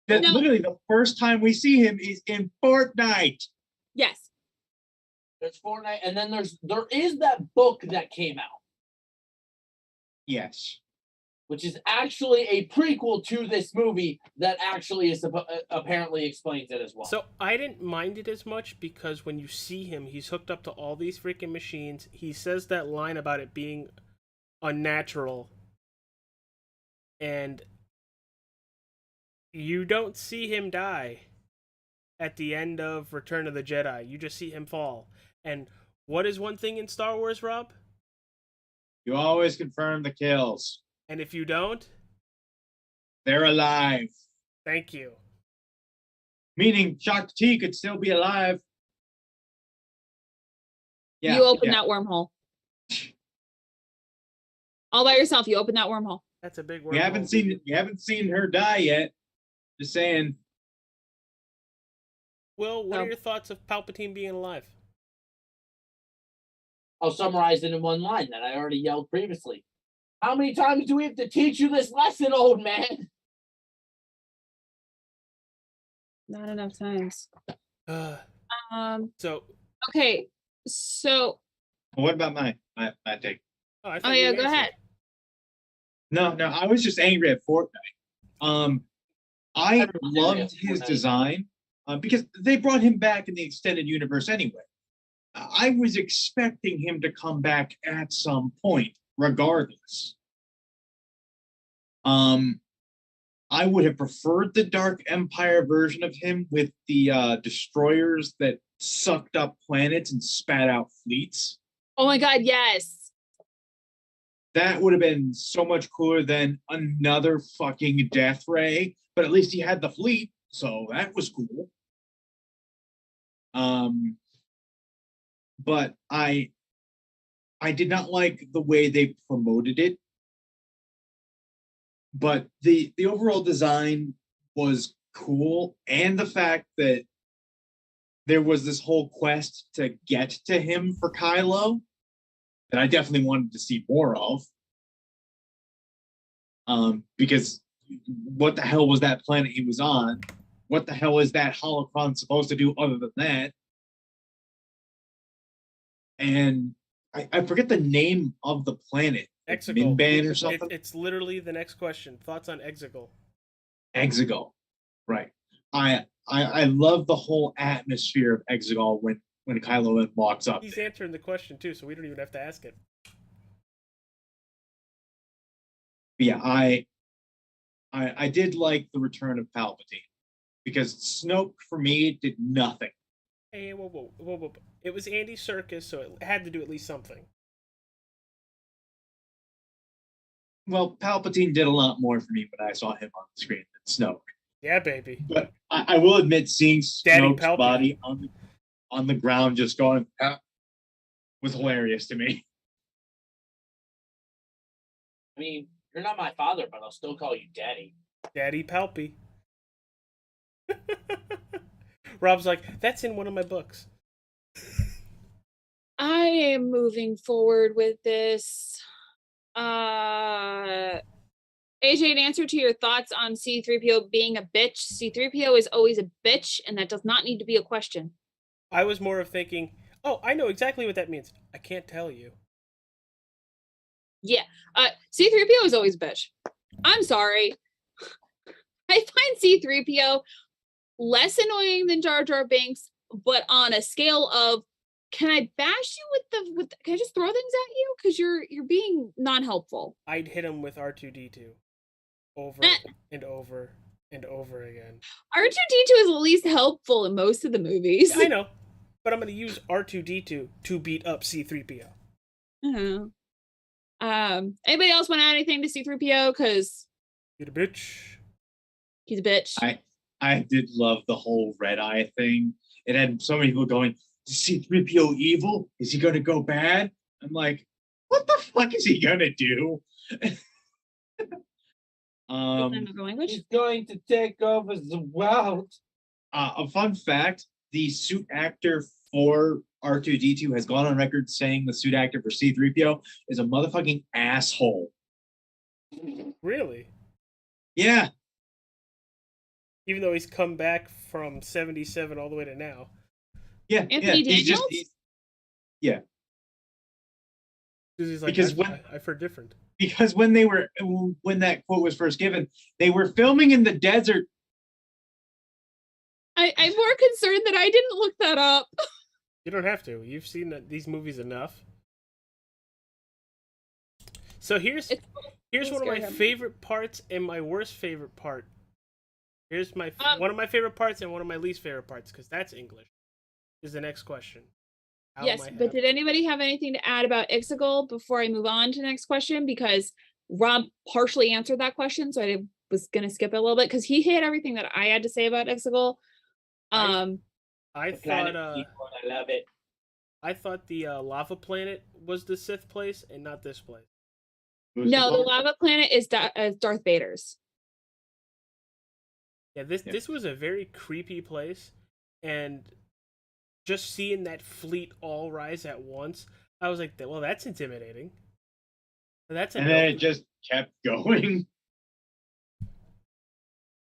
No. Literally, the first time we see him is in Fortnite. Yes. There's Fortnite, and then there is that book that came out, Yes. which is actually a prequel to this movie that actually is apparently explains it as well. So I didn't mind it as much because when you see him, he's hooked up to all these freaking machines. He says that line about it being unnatural. And you don't see him die at the end of Return of the Jedi. You just see him fall. And what is one thing in Star Wars, Rob? You always confirm the kills. And if you don't, They're alive. thank you. Meaning Shakti T could still be alive. Yeah, You open yeah. that wormhole. All by yourself, you open that wormhole. That's a big word. We haven't seen her die yet. Just saying. Will, what Oh. are your thoughts of Palpatine being alive? I'll summarize it in one line that I already yelled previously. How many times do we have to teach you this lesson, old man? Not enough times. So, Okay. So, What about my take? I oh thought yeah, you go answered. ahead. No, I was just angry at Fortnite. I Everyone's angry loved at his Fortnite. design because they brought him back in the extended universe anyway. I was expecting him to come back at some point, regardless. I would have preferred the Dark Empire version of him with the destroyers that sucked up planets and spat out fleets. Oh my god, yes. That would have been so much cooler than another fucking Death Ray, but at least he had the fleet, so that was cool. But I did not like the way they promoted it. But the overall design was cool, and the fact that there was this whole quest to get to him for Kylo that I definitely wanted to see more of. Because what the hell was that planet he was on? What the hell is that holocron supposed to do other than that? And I forget the name of the planet. Exegol. Minban or something? It's literally the next question. Thoughts on Exegol? Exegol. Right. I love the whole atmosphere of Exegol when Kylo Ren walks up. He's answering the question too, so we don't even have to ask it. But yeah, I did like the return of Palpatine because Snoke for me did nothing. Hey, whoa. It was Andy Serkis, so it had to do at least something. Well, Palpatine did a lot more for me when I saw him on the screen than Snoke. Yeah, baby. But I will admit, seeing Daddy Snoke's Palpatine. body on the ground just going was hilarious to me. I mean, you're not my father, but I'll still call you Daddy. Daddy Palpy. Rob's like, that's in one of my books. I am moving forward with this. AJ, in answer to your thoughts on C-3PO being a bitch, C-3PO is always a bitch, and that does not need to be a question. I was more of thinking, oh, I know exactly what that means. I can't tell you. Yeah, C-3PO is always a bitch. I'm sorry. I find C-3PO less annoying than Jar Jar Binks, but on a scale of, can I bash you with can I just throw things at you? Because you're being non-helpful. I'd hit him with R2-D2 over and over and over again. R2-D2 is at least helpful in most of the movies. I know, but I'm going to use R2-D2 to beat up C-3PO. Anybody else want to add anything to C-3PO? Because He's a bitch. He's a bitch. I did love the whole Red Eye thing. It had so many people going, is C-3PO evil? Is he going to go bad? I'm like, what the fuck is he going to do? He's going to take over the world. A fun fact, the suit actor for R2-D2 has gone on record saying the suit actor for C-3PO is a motherfucking asshole. Really? Yeah. Even though he's come back from 77 all the way to now. Yeah. Anthony Daniels? Yeah. He's like, Because I've heard different. Because when that quote was first given, they were filming in the desert. I'm more concerned that I didn't look that up. You don't have to. You've seen these movies enough. So here's one of my favorite parts and my worst favorite part. Here's my one of my favorite parts and one of my least favorite parts, because that's English. Is the next question. Yes, but did anybody have anything to add about Exegol before I move on to the next question? Because Rob partially answered that question, so I was going to skip it a little bit because he hit everything that I had to say about Exegol. I thought I love it. I thought the lava planet was the Sith place and not this place. No, the lava planet is Darth Vader's. Yeah, this was a very creepy place, and just seeing that fleet all rise at once, I was like, well, that's intimidating. And then it just kept going.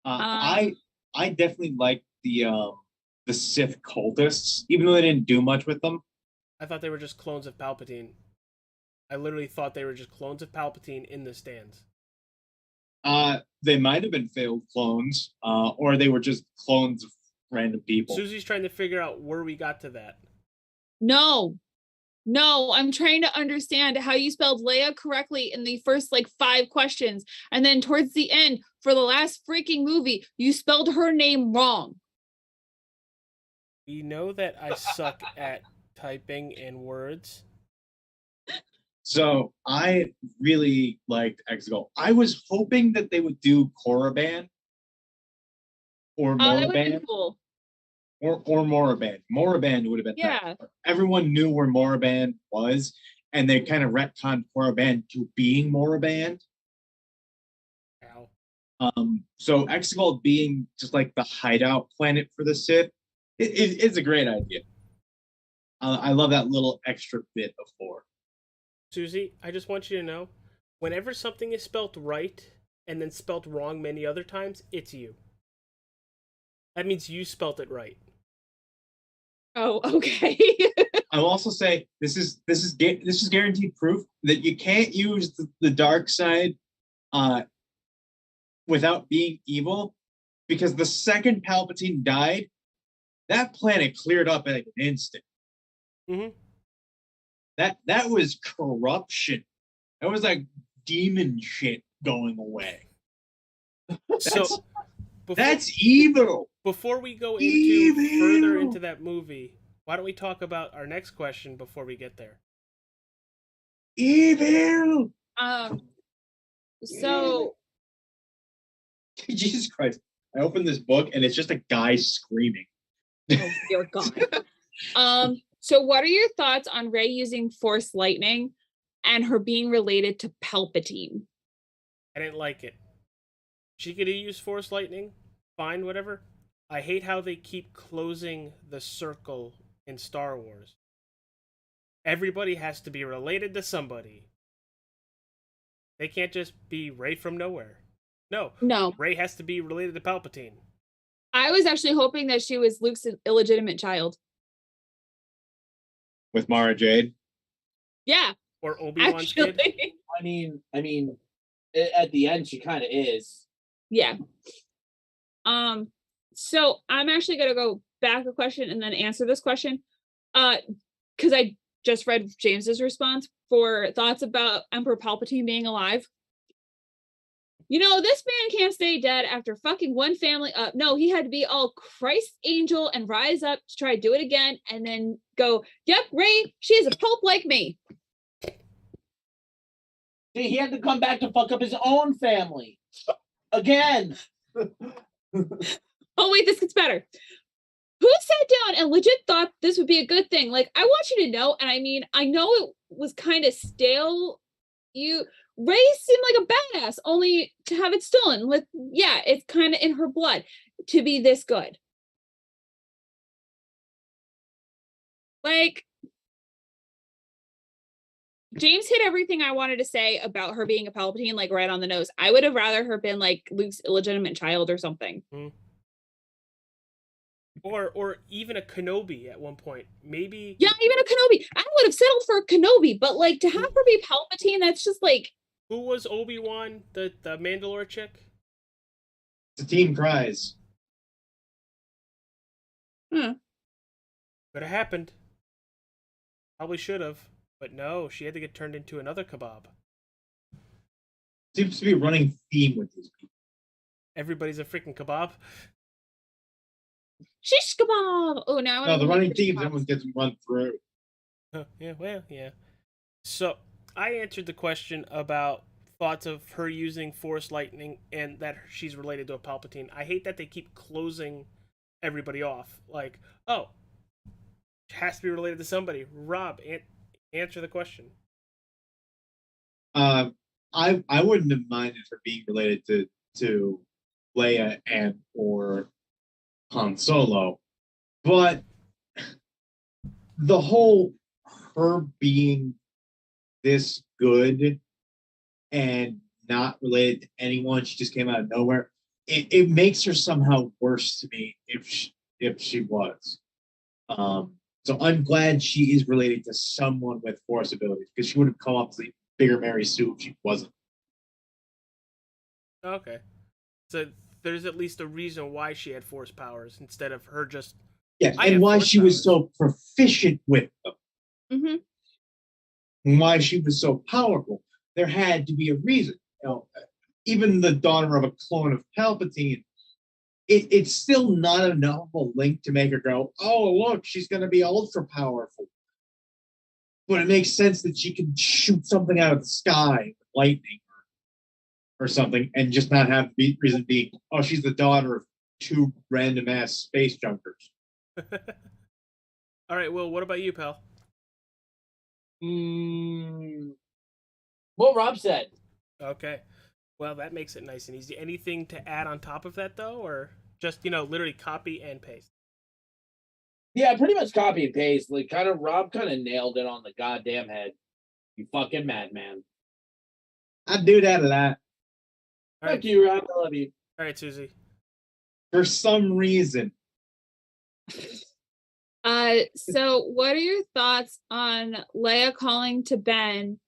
I definitely liked the Sith cultists, even though they didn't do much with them. I thought they were just clones of Palpatine. I literally thought they were just clones of Palpatine in the stands. They might have been failed clones, or they were just clones of random people. Susie's trying to figure out where we got to that. No. No, I'm trying to understand how you spelled Leia correctly in the first like 5 questions. And then towards the end, for the last freaking movie, you spelled her name wrong. You know that I suck at typing in words. So I really liked Exegol. I was hoping that they would do Korriban or That would have been Moraband cool. or Moraband. Moraband would have been Yeah. nice. Everyone knew where Moraband was, and they kind of retconned Korriban to being Moraband. Ow. So Exegol being just like the hideout planet for the Sith, it's a great idea. I love that little extra bit of lore. Susie, I just want you to know, whenever something is spelt right and then spelt wrong many other times, it's you. That means you spelt it right. Oh, okay. I'll also say this is guaranteed proof that you can't use the dark side without being evil, because the second Palpatine died, that planet cleared up in like an instant. Mm-hmm. That was corruption. That was like demon shit going away. That's evil. Before we go into further into that movie, why don't we talk about our next question before we get there? Evil. So Jesus Christ. I opened this book and it's just a guy screaming. oh dear God. So what are your thoughts on Rey using Force lightning and her being related to Palpatine? I didn't like it. She could use Force lightning, fine, whatever. I hate how they keep closing the circle in Star Wars. Everybody has to be related to somebody. They can't just be Rey from nowhere. No. Rey has to be related to Palpatine. I was actually hoping that she was Luke's illegitimate child. With Mara Jade? Yeah. Or Obi-Wan's kid? I mean, at the end, she kind of is. Yeah. So I'm actually gonna go back a question and then answer this question. Because I just read James's response for thoughts about Emperor Palpatine being alive. You know, this man can't stay dead after fucking one family up. No, he had to be all Christ angel and rise up to try to do it again and then go, yep, Rey, she is a pope like me. See, he had to come back to fuck up his own family. Again. Oh, wait, this gets better. Who sat down and legit thought this would be a good thing? Like, I want you to know, and I mean, I know it was kind of stale. Rey seemed like a badass, only to have it stolen. Yeah, it's kind of in her blood to be this good. Like, James hit everything I wanted to say about her being a Palpatine, like right on the nose. I would have rather her been like Luke's illegitimate child or something. Mm-hmm. Or even a Kenobi at one point. Maybe. Yeah, even a Kenobi. I would have settled for a Kenobi, but like to have her be Palpatine, that's just like. Who was Obi-Wan, the Mandalore chick? Satine Kryze. Could have happened. Probably should have. But no, she had to get turned into another kebab. Seems to be a running theme with these people. Everybody's a freaking kebab. Shish kebab. Oh, now no, the running theme, everyone gets run through. Yeah, well, yeah. So I answered the question about thoughts of her using Force lightning and that she's related to a Palpatine. I hate that they keep closing everybody off. Like, oh, she has to be related to somebody. Rob, answer the question. I wouldn't have minded her being related to Leia and or Han Solo, but the whole her being this good and not related to anyone, she just came out of nowhere. It makes her somehow worse to me if she was. So I'm glad she is related to someone with Force abilities, because she would have come up as a bigger Mary Sue if she wasn't. Okay. So there's at least a reason why she had Force powers instead of her just Yeah, I and have why force she was powers. so proficient with them, Hmm. and why she was so powerful. There had to be a reason. Even the daughter of a clone of Palpatine, it's still not enough of a link to make her go, oh, look, she's going to be ultra powerful. But it makes sense that she can shoot something out of the sky, lightning or something, and just not have the reason being, oh, she's the daughter of two random ass space junkers. All right, Will, what about you, pal? What Rob said. Okay. Well, that makes it nice and easy. Anything to add on top of that, though, or just, literally copy and paste? Yeah, pretty much copy and paste. Like, Rob kind of nailed it on the goddamn head. You fucking madman. I do that a lot. All Fuck right, you, Rob. I love you. all right, Susie. For some reason. So what are your thoughts on Leia calling to Ben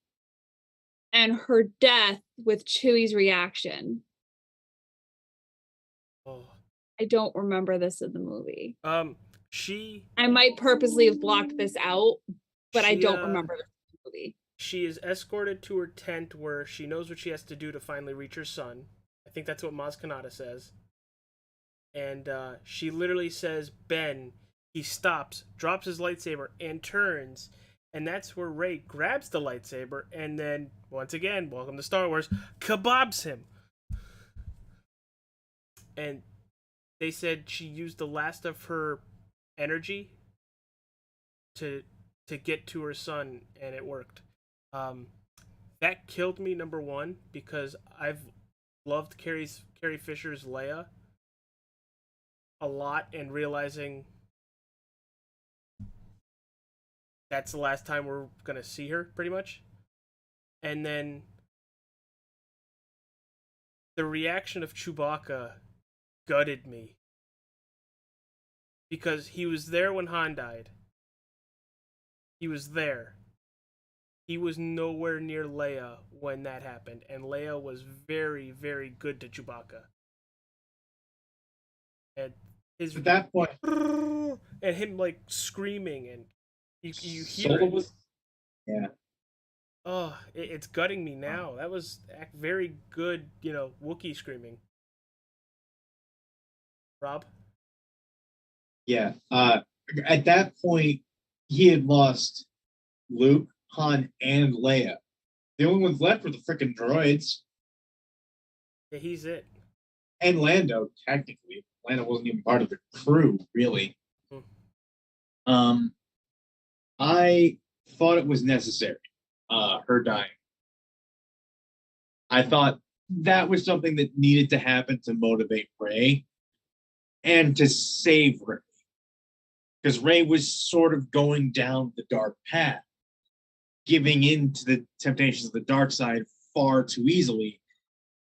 and her death with Chewie's reaction? Oh. I don't remember this in the movie. She I might purposely have blocked this out, but I She, don't remember this in the movie. she is escorted to her tent where she knows what she has to do to finally reach her son. I think that's what Maz Kanata says. And she literally says, Ben, he stops, drops his lightsaber, and turns. And that's where Rey grabs the lightsaber and then, once again, welcome to Star Wars, kebabs him. And they said she used the last of her energy to get to her son, and it worked. That killed me, number one, because I've loved Carrie Fisher's Leia a lot, and realizing that's the last time we're gonna see her, pretty much. And then the reaction of Chewbacca gutted me, because he was there when Han died. He was there. He was nowhere near Leia when that happened, and Leia was very, very good to Chewbacca. And his At that point, and him like screaming, and you hear Solo it. was, yeah. Oh, it's gutting me now. That was very good, Wookiee screaming. Rob? Yeah. At that point, he had lost Luke, Han, and Leia. The only ones left were the freaking droids. Yeah, he's it. And Lando, technically. Lando wasn't even part of the crew, really. I thought it was necessary, her dying. I thought that was something that needed to happen to motivate Rey and to save Rey. Because Rey was sort of going down the dark path, giving in to the temptations of the dark side far too easily.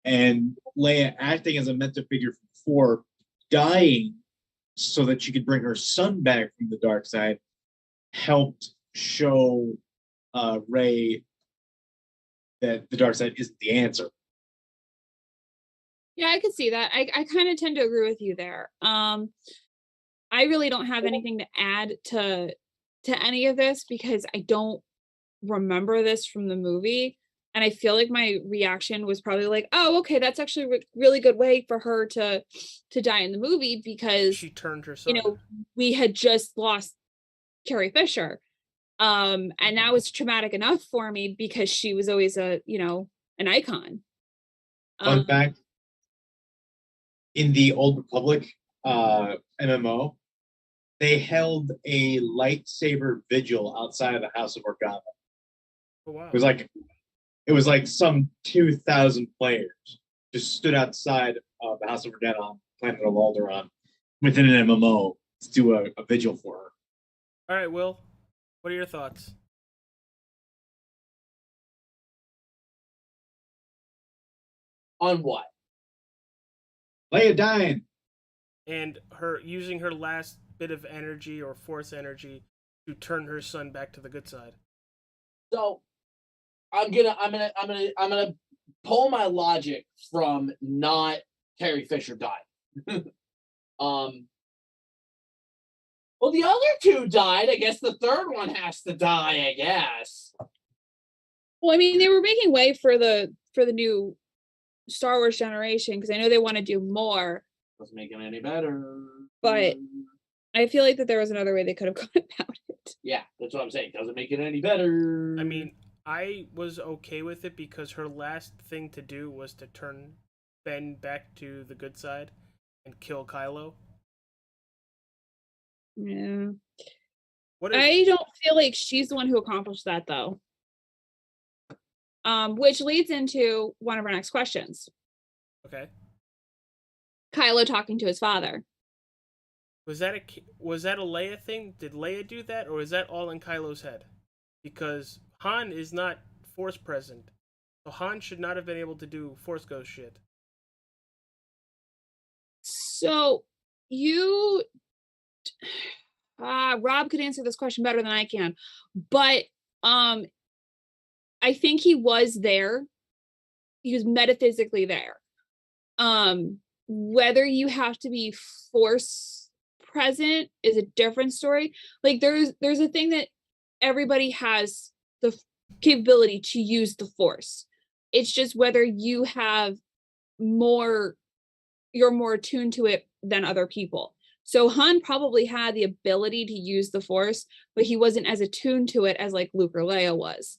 And Leia acting as a mentor figure for dying so that she could bring her son back from the dark side helped show Rey that the dark side isn't the answer. Yeah, I could see that. I kind of tend to agree with you there. I really don't have anything to add to any of this because I don't remember this from the movie. And I feel like my reaction was probably like, oh, okay, that's actually a really good way for her to die in the movie because She turned her son. We had just lost Carrie Fisher. And that was traumatic enough for me because she was always an icon. Fun fact, in the Old Republic MMO, they held a lightsaber vigil outside of the House of Organa. Oh, wow. It was like some 2,000 players just stood outside of the House of Organa on planet of Alderaan within an MMO to do a vigil for her. All right, Will, what are your thoughts? On what? Leia dying. And her using her last bit of energy or force energy to turn her son back to the good side. So I'm gonna pull my logic from not Carrie Fisher dying. Well, the other two died. I guess the third one has to die, I guess. Well, I mean, they were making way for the new Star Wars generation because I know they want to do more. Doesn't make it any better. But I feel like that there was another way they could have gone about it. Yeah, that's what I'm saying. Doesn't make it any better. I mean, I was okay with it because her last thing to do was to turn Ben back to the good side and kill Kylo. Yeah. What is I don't feel like she's the one who accomplished that though. Which leads into one of our next questions. okay? Kylo talking to his father. Was that a Leia thing? Did Leia do that, or is that all in Kylo's head? Because Han is not Force present, so Han should not have been able to do Force Ghost shit. So you Rob could answer this question better than I can, but I think he was there. He was metaphysically there. Whether you have to be Force present is a different story. Like there's a thing that everybody has the capability to use the Force. It's just whether you have you're more attuned to it than other people. So Han probably had the ability to use the Force, but he wasn't as attuned to it as like Luke or Leia was.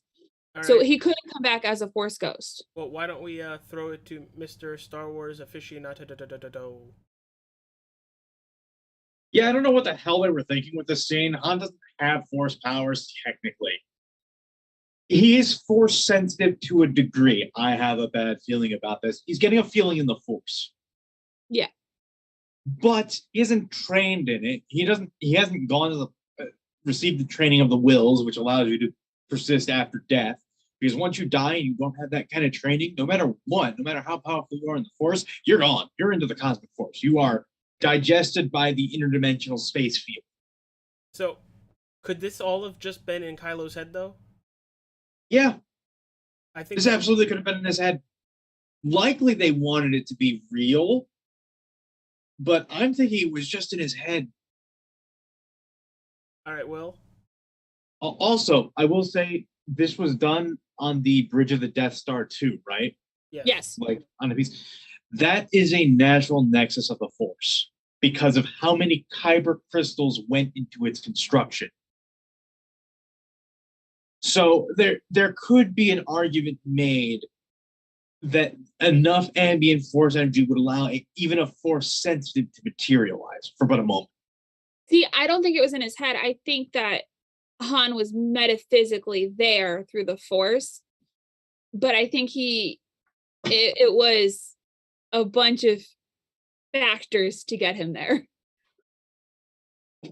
All So right. he couldn't come back as a Force ghost. Well, why don't we throw it to Mr. Star Wars aficionado? Yeah, I don't know what the hell they were thinking with this scene. Han doesn't have Force powers technically. He is Force sensitive to a degree. I have a bad feeling about this. He's getting a feeling in the Force. Yeah. But he isn't trained in it. He hasn't gone to received the training of the wills, which allows you to persist after death. Because once you die and you don't have that kind of training, no matter what, no matter how powerful you are in the Force, you're gone. You're into the cosmic Force. You are digested by the interdimensional space field. So, could this all have just been in Kylo's head, though? Yeah, I think this absolutely could have been in his head. Likely they wanted it to be real, but I'm thinking it was just in his head. All right, Will. Also, I will say this was done on the bridge of the Death Star too, right? Yes. Like on a piece. That is a natural nexus of the Force because of how many kyber crystals went into its construction. So there could be an argument made that enough ambient Force energy would allow even a Force sensitive to materialize for but a moment. See, I don't think it was in his head. I think that Han was metaphysically there through the Force, but I think it was a bunch of factors to get him there.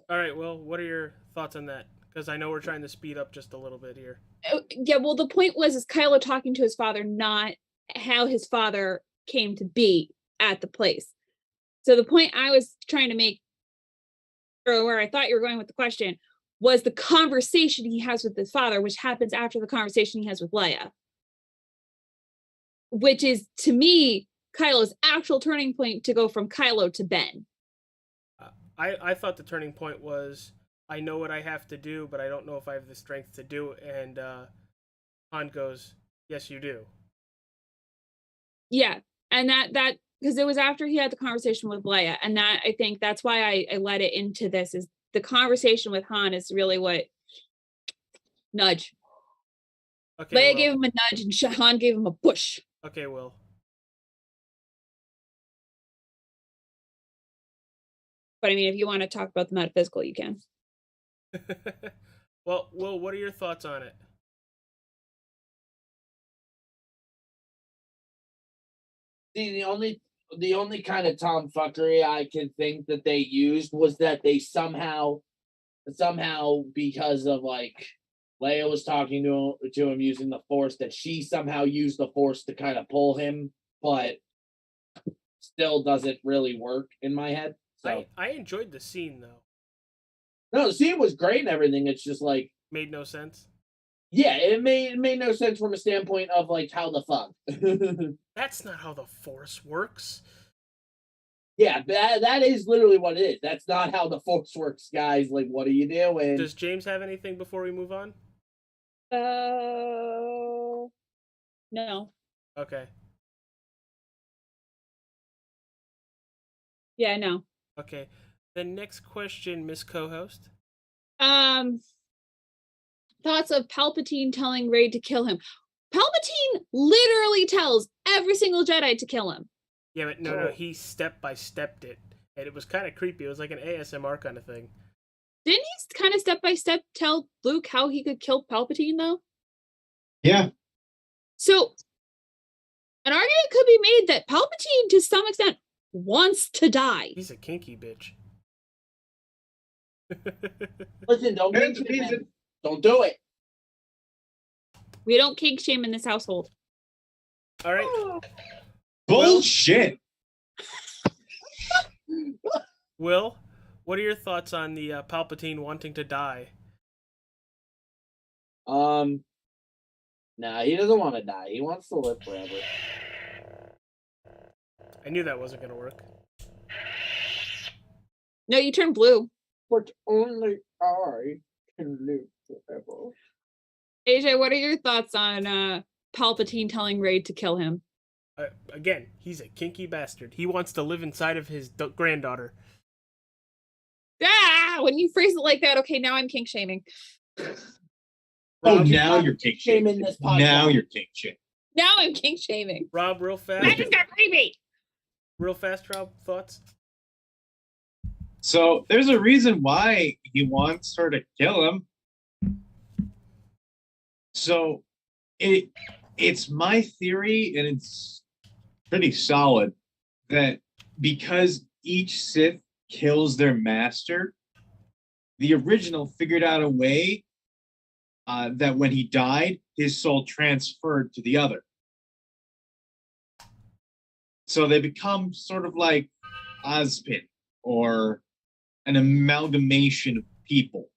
All right, Will, what are your thoughts on that? Because I know we're trying to speed up just a little bit here. Yeah, well, the point is Kylo talking to his father, not how his father came to be at the place. So the point I was trying to make, or where I thought you were going with the question, was the conversation he has with his father, which happens after the conversation he has with Leia. Which is, to me, Kylo's actual turning point to go from Kylo to Ben. I thought the turning point was, I know what I have to do, but I don't know if I have the strength to do it. And Han goes, yes, you do. Yeah, and that because it was after he had the conversation with Leia, and that I think that's why I led it into this, is the conversation with Han is really what nudge. Okay, Leia Will. gave him a nudge, and Han gave him a push. Okay, Will. But I mean, if you want to talk about the metaphysical, you can. Well, Will, what are your thoughts on it? See, the only kind of tomfuckery I can think that they used was that they somehow because of like Leia was talking to him using the Force, that she somehow used the Force to kind of pull him, but still doesn't really work in my head. So I enjoyed the scene, though. no, the scene was great and everything. It's just like, Made no sense. yeah, it made no sense from a standpoint of like how the fuck. That's not how the Force works. Yeah, that is literally what it is. That's not how the Force works, guys. Like, what are you doing? Does James have anything before we move on? No. Okay. Yeah, no. Okay. The next question, Miss Co-host. Thoughts of Palpatine telling Rey to kill him. Palpatine literally tells every single Jedi to kill him. Yeah, but no, he step-by-stepped it. And it was kind of creepy. It was like an ASMR kind of thing. Didn't he kind of step-by-step tell Luke how he could kill Palpatine, though? Yeah. So, an argument could be made that Palpatine, to some extent, wants to die. He's a kinky bitch. Listen, don't There's mention a it, reason. man. Don't do it. We don't kink shame in this household. All right. Bullshit. Will, what are your thoughts on the Palpatine wanting to die? Nah, he doesn't want to die. He wants to live forever. I knew that wasn't going to work. No, you turn blue. But only I can live forever. AJ, what are your thoughts on Palpatine telling Rey to kill him? Again, he's a kinky bastard. He wants to live inside of his granddaughter. When you phrase it like that, okay, now I'm kink shaming. Oh, Rob, now you're you're kink shaming shaming. this podcast. Now you're kink shaming. Now I'm kink shaming. Rob, real fast. That just got creepy. Real fast, Rob, thoughts? So there's a reason why he wants her to kill him. So it's my theory, and it's pretty solid, that because each Sith kills their master, the original figured out a way that when he died, his soul transferred to the other. So they become sort of like Ozpin, or an amalgamation of people.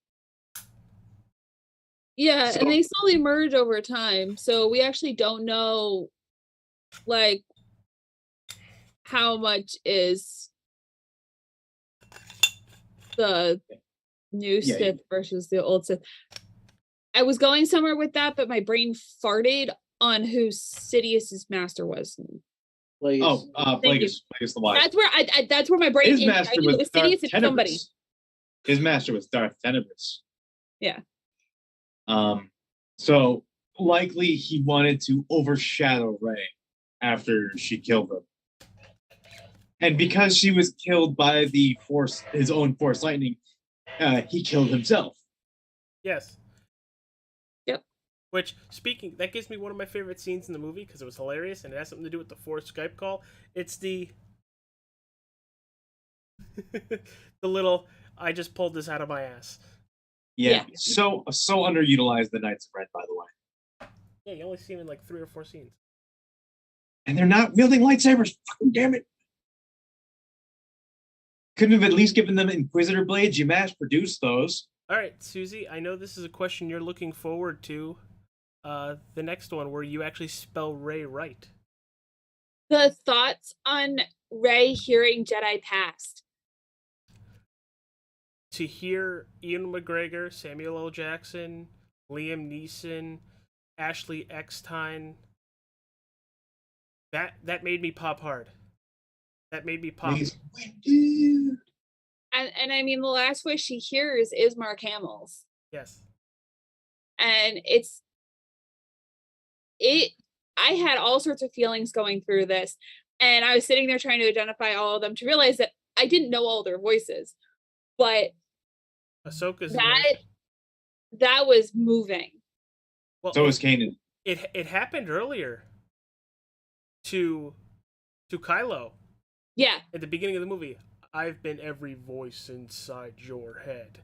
Yeah, So- and they slowly merge over time. So we actually don't know, like, how much is the new Yeah. Sith versus the old Sith. I was going somewhere with that, but my brain farted on who Sidious's master was. Please. Oh, Thank you. Plagueis the Wise. That's where that's where my brain. His ended. I master knew was it was Darth Sidious and somebody. Tenebrous. His master was Darth Tenebrous. Yeah. So likely he wanted to overshadow Rey after she killed him. And because she was killed by the Force, his own Force lightning, he killed himself. Yes. Yep. Which, speaking, that gives me one of my favorite scenes in the movie because it was hilarious and it has something to do with the Force Skype call. It's the the little, I just pulled this out of my ass. Yeah. So underutilized, the Knights of Ren, by the way. Yeah, you only see him in like 3 or 4 scenes. And they're not wielding lightsabers. Fucking damn it. Couldn't have at least given them Inquisitor blades. You mass produced those. All right, Susie, I know this is a question you're looking forward to. The next one where you actually spell Rey right. The thoughts on Rey hearing Jedi past. To hear Ian McGregor, Samuel L. Jackson, Liam Neeson, Ashley Eckstein, that made me pop hard. That made me pop. And I mean, the last voice she hears is Mark Hamill's. Yes. And I had all sorts of feelings going through this. And I was sitting there trying to identify all of them to realize that I didn't know all their voices. But Ahsoka's that was moving. well, So is Kanan. It happened earlier to Kylo Yeah. at the beginning of the movie. I've been every voice inside your head.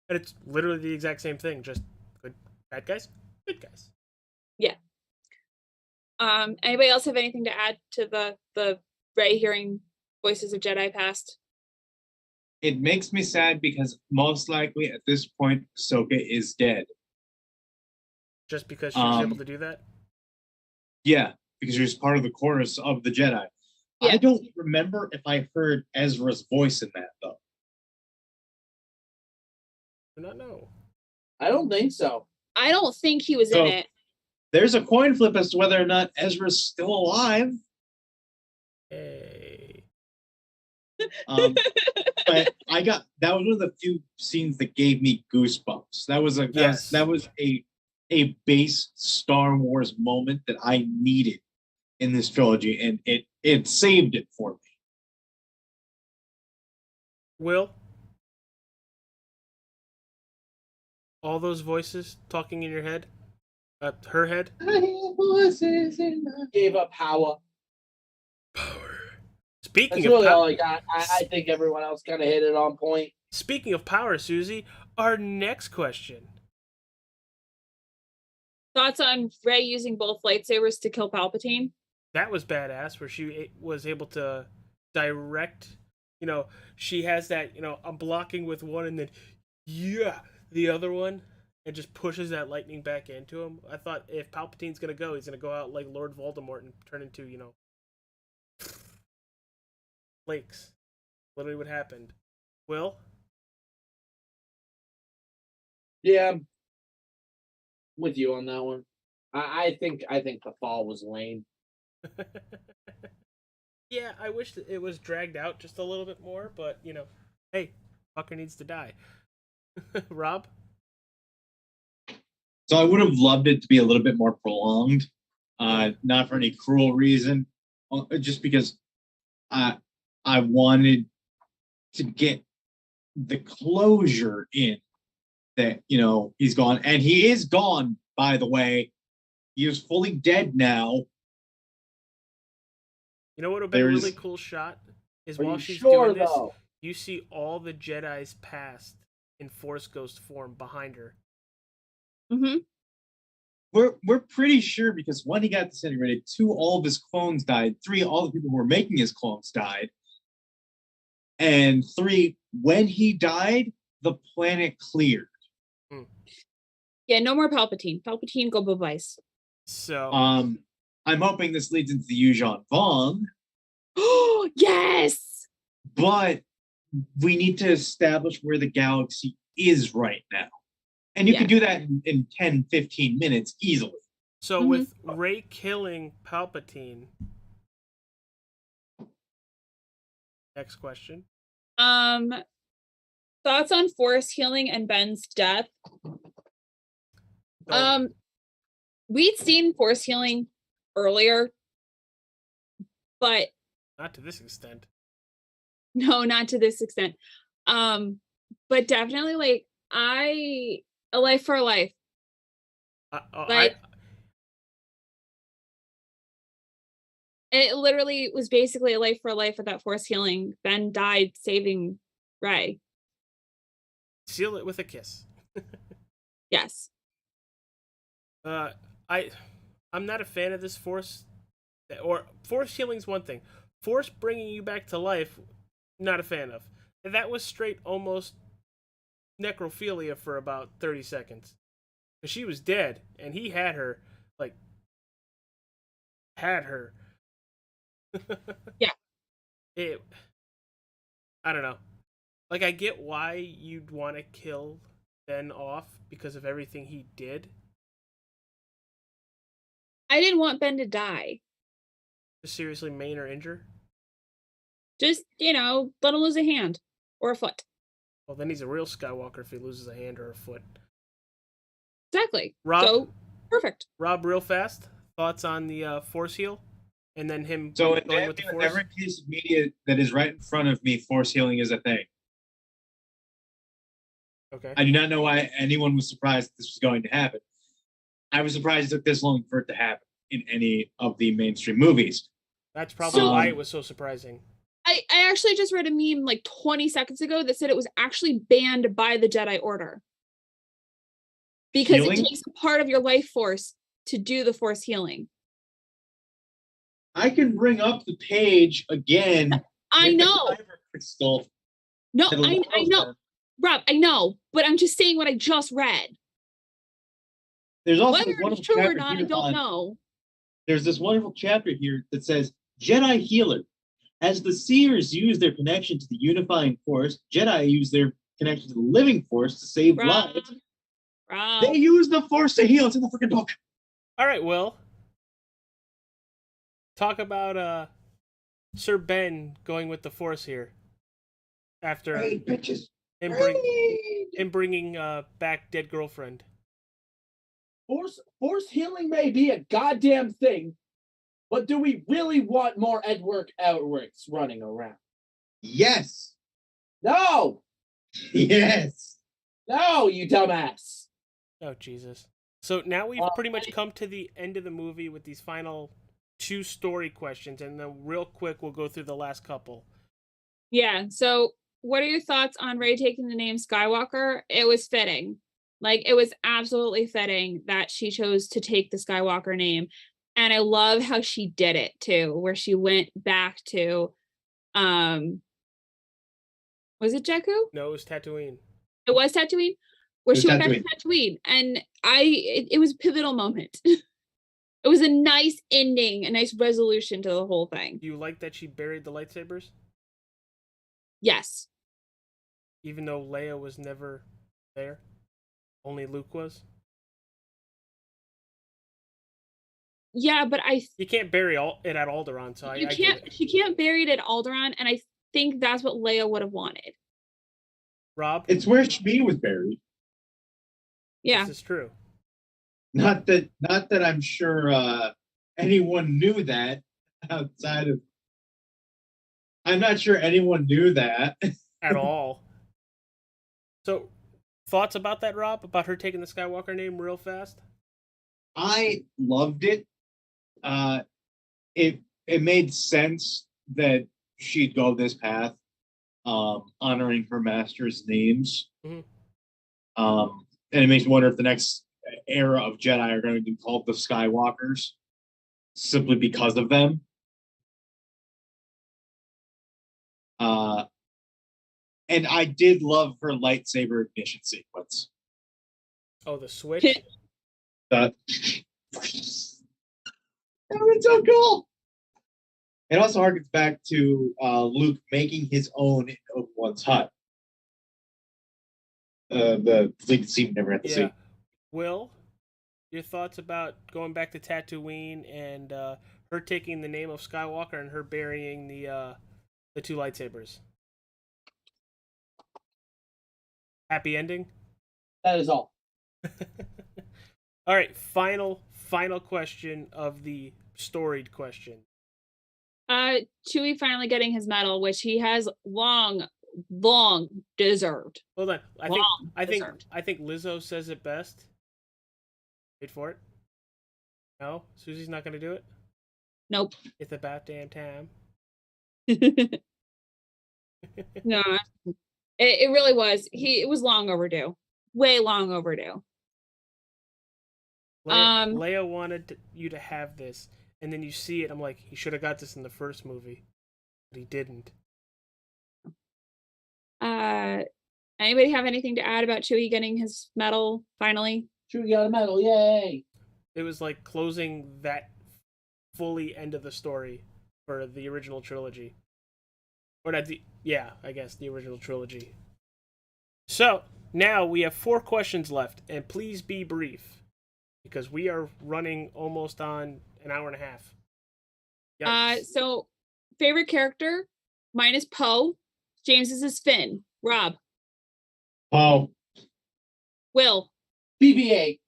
And it's literally the exact same thing, just good bad guys, good guys. Yeah. Anybody else have anything to add to the Rey hearing voices of Jedi past? It makes me sad because most likely at this point, Ahsoka is dead. Just because she was able to do that? Yeah, because she was part of the chorus of the Jedi. I don't remember if I heard Ezra's voice in that though. Do not know. I don't think so. I don't think he was in it. There's a coin flip as to whether or not Ezra's still alive. Hey. But that was one of the few scenes that gave me goosebumps. That was a base Star Wars moment that I needed in this trilogy, and it saved it for me. Will? All those voices talking in your head? Her head? Gave up power. Speaking That's of really all power, I got. I think everyone else kind of hit it on point. speaking of power, Susie, our next question. Thoughts on Rey using both lightsabers to kill Palpatine? That was badass, where she was able to direct. She has that. I'm blocking with one, and then the other one, and just pushes that lightning back into him. I thought if Palpatine's gonna go, he's gonna go out like Lord Voldemort and turn into flakes. Literally what happened. Will? Yeah, I'm with you on that one. I think the fall was lame. Yeah, I wish that it was dragged out just a little bit more, but hey, fucker needs to die. Rob? So I would have loved it to be a little bit more prolonged, not for any cruel reason, just because I wanted to get the closure in that he's gone, and he is gone. By the way, he is fully dead now. You know what would have been a really cool shot is Are while you she's sure, doing this, though? you see all the Jedi's past in Force Ghost form behind her. Mm-hmm. We're pretty sure because one, he got disintegrated. Two, all of his clones died. Three, all the people who were making his clones died. And three, when he died, the planet cleared. Yeah, no more Palpatine. Palpatine, go bye-byes. So, I'm hoping this leads into the Yuuzhan Vong. Oh, yes! But we need to establish where the galaxy is right now. And you can do that in 10, 15 minutes easily. So with Rey killing Palpatine. Next question. Thoughts on Force healing and Ben's death? We'd seen Force healing earlier, but not to this extent. No, not to this extent. But definitely a life for a life. It literally was basically a life for a life with that Force healing. Ben died saving Rey. Seal it with a kiss. Yes. I'm not a fan of this Force, or Force healing's one thing. Force bringing you back to life, not a fan of. That was straight almost necrophilia for about 30 seconds. Because she was dead, and he had her, Yeah. I don't know. I get why you'd want to kill Ben off because of everything he did. I didn't want Ben to die. Just seriously maim or injure? Just, let him lose a hand or a foot. Well, then he's a real Skywalker if he loses a hand or a foot. Exactly. Rob, so, perfect. Rob, real fast, thoughts on the Force heal? And then him going with the Force? Every piece of media that is right in front of me, Force healing is a thing. Okay. I do not know why anyone was surprised this was going to happen. I was surprised it took this long for it to happen in any of the mainstream movies. That's probably why it was so surprising. I actually just read a meme 20 seconds ago that said it was actually banned by the Jedi Order. Because it takes a part of your life force to do the Force healing. I can bring up the page again. I know. Crystal. No, I know. Rob, I know, but I'm just saying what I just read. There's also whether it's true or not, I don't know. There's this wonderful chapter here that says Jedi healer. As the Seers use their connection to the unifying force, Jedi use their connection to the living force to save Rob. lives. Rob. They use the force to heal. It's in the freaking book. All right, Will. Talk about Sir Ben going with the Force here. After bitches. him bringing back dead girlfriend. Force healing may be a goddamn thing, but do we really want more Outworks running around? Yes. No! Yes. No, you dumbass! Oh, Jesus. So now we've pretty much come to the end of the movie with these final 2 story questions, and then real quick we'll go through the last couple. Yeah. So, what are your thoughts on Rey taking the name Skywalker? It was fitting. Like, it was absolutely fitting that she chose to take the Skywalker name. And I love how she did it too, where she went back to, was it Jakku? No, it was Tatooine. It was Tatooine? Where It she was went back to Tatooine. And it was a pivotal moment. It was a nice ending, a nice resolution to the whole thing. Do you like that she buried the lightsabers? Yes. Even though Leia was never there? Only Luke was? Yeah, but You can't bury it at Alderaan, so I get it. She can't bury it at Alderaan, and I think that's what Leia would have wanted. Rob? It's where Shmi was buried. Yeah. This is true. Not that I'm sure anyone knew that outside of. I'm not sure anyone knew that At all. So, thoughts about that, Rob? About her taking the Skywalker name real fast? I loved it. It made sense that she'd go this path, honoring her master's names. Mhm. And it makes me wonder if the next era of Jedi are going to be called the Skywalkers simply because of them. And I did love her lightsaber ignition sequence. Oh, the switch? That was so cool. It also harkens back to Luke making his own in Obi-Wan's hut. The lead scene never had to see. Will, your thoughts about going back to Tatooine and her taking the name of Skywalker and her burying the 2 lightsabers? Happy ending? That is all. All right, final question of the storied question. Chewie finally getting his medal, which he has long deserved. Hold on. I think Lizzo says it best. Wait for it. No? Susie's not going to do it? Nope. It's about damn time. No, it really was. It was long overdue. Way long overdue. Leia wanted you to have this, and then you see it. I'm like, he should have got this in the first movie, but he didn't. Anybody have anything to add about Chewie getting his medal finally? Chewie got a medal, yay! It was like closing that fully end of the story for the original trilogy. Or not I guess the original trilogy. So, now we have 4 questions left, and please be brief, because we are running almost on an hour and a half. Yikes. So, favorite character? Mine is Poe. James's is Finn. Rob. Oh, Will. BB-8.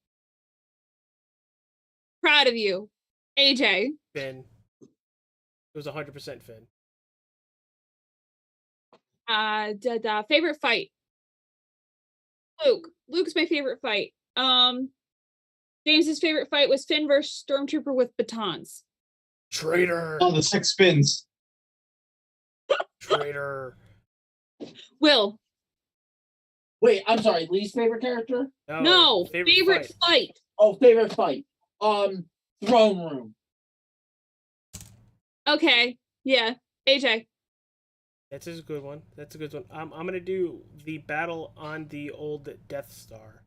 Proud of you. AJ. Finn. It was 100% Finn. Favorite fight? Luke. Luke's my favorite fight. James's favorite fight was Finn versus Stormtrooper with batons. Traitor. oh, the 6 spins. Traitor. Will. Wait, I'm sorry, least favorite character? No, favorite fight. Oh, favorite fight. Throne Room. Okay, yeah. AJ. That's a good one. I'm gonna do the battle on the old Death Star.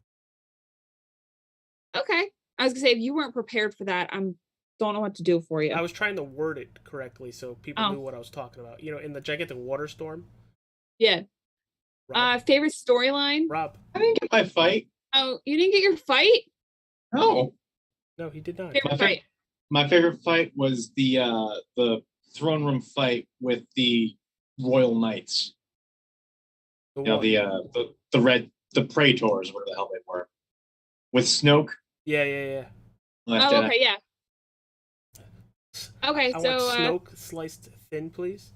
Okay. I was gonna say, if you weren't prepared for that, I'm don't know what to do for you. I was trying to word it correctly so people Oh. knew what I was talking about. You know, in the gigantic water storm. Yeah. Rob. Favorite storyline? Rob. I didn't get my fight. Oh, you didn't get your fight? No. No, he did not. Favorite fight? My favorite fight was the throne room fight with the Royal Knights. The You know, one. the Praetors, whatever the hell they were. With Snoke. Yeah. Last Oh, Jedi. okay, yeah. Okay, I so want Snoke sliced thin, please.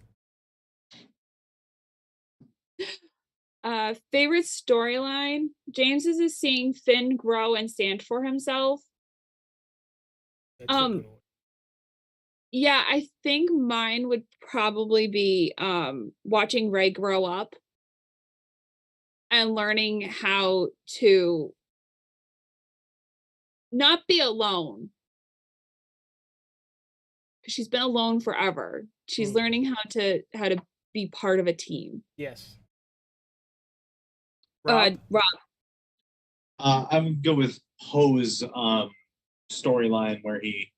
favorite storyline? James's is seeing Finn grow and stand for himself. That's a good one. Yeah, I think mine would probably be watching Rey grow up and learning how to not be alone. Because she's been alone forever. She's learning how to be part of a team. Yes. Rob. Rob. I would go with Poe's storyline where he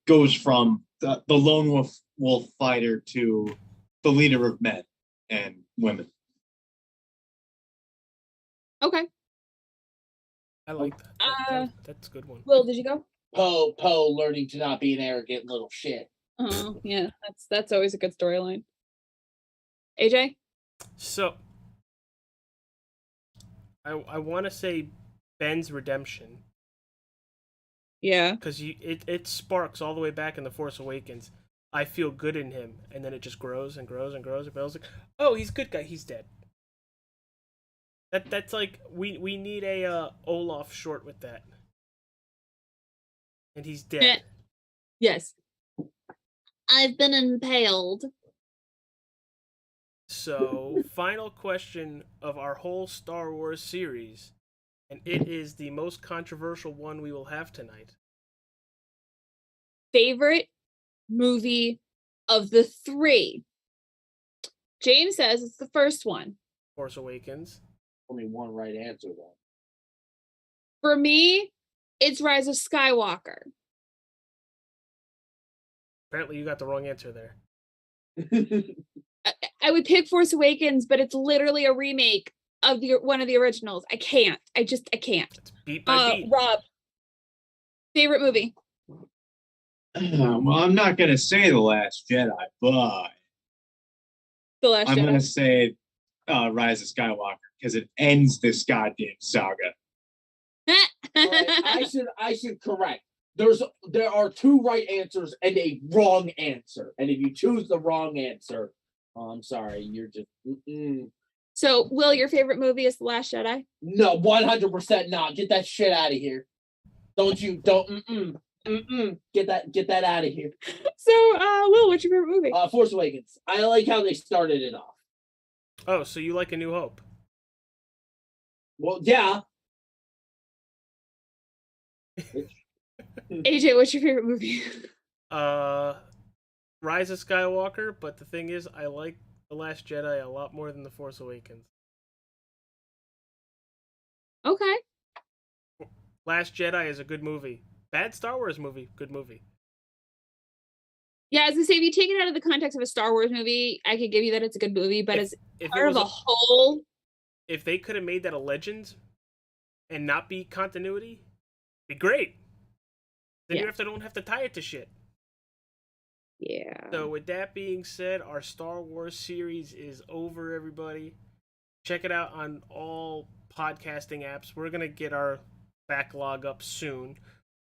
goes from the lone wolf fighter to the leader of men and women. I like that. That's a good one. Will, did you go? Poe learning to not be an arrogant little shit. Oh, yeah, that's always a good storyline. AJ? So, I want to say Ben's redemption. Yeah. Because it sparks all the way back in The Force Awakens. I feel good in him, and then it just grows and grows and grows. And Bill's like, oh, he's a good guy. He's dead. That's like we need a Olaf short with that, and he's dead. Yes. I've been impaled. So, final question of our whole Star Wars series, and it is the most controversial one we will have tonight. Favorite movie of the 3? James says it's the first one. Force Awakens. Only one right answer though. For me, it's Rise of Skywalker. Apparently, you got the wrong answer there. I would pick Force Awakens, but it's literally a remake of one of the originals. I can't. I can't. It's beat by beat. Rob, favorite movie? Well, I'm not gonna say The Last Jedi, but The Last Jedi. I'm gonna say Rise of Skywalker because it ends this goddamn saga. I should correct. There are 2 right answers and a wrong answer, and if you choose the wrong answer, I'm sorry, you're just. So, Will, your favorite movie is The Last Jedi? No, 100% not. Get that shit out of here. Don't. Get that out of here. So, Will, what's your favorite movie? Force Awakens. I like how they started it off. Oh, so you like A New Hope? Well, yeah. AJ, what's your favorite movie? Rise of Skywalker, but the thing is, I like The Last Jedi a lot more than The Force Awakens. Okay. Last Jedi is a good movie. Bad Star Wars movie, good movie. Yeah, I was gonna say, if you take it out of the context of a Star Wars movie, I could give you that it's a good movie, but as part of a whole... If they could have made that a Legends and not be continuity, it'd be great. Then you don't have to tie it to shit. Yeah. So with that being said, our Star Wars series is over, everybody. Check it out on all podcasting apps. We're going to get our backlog up soon.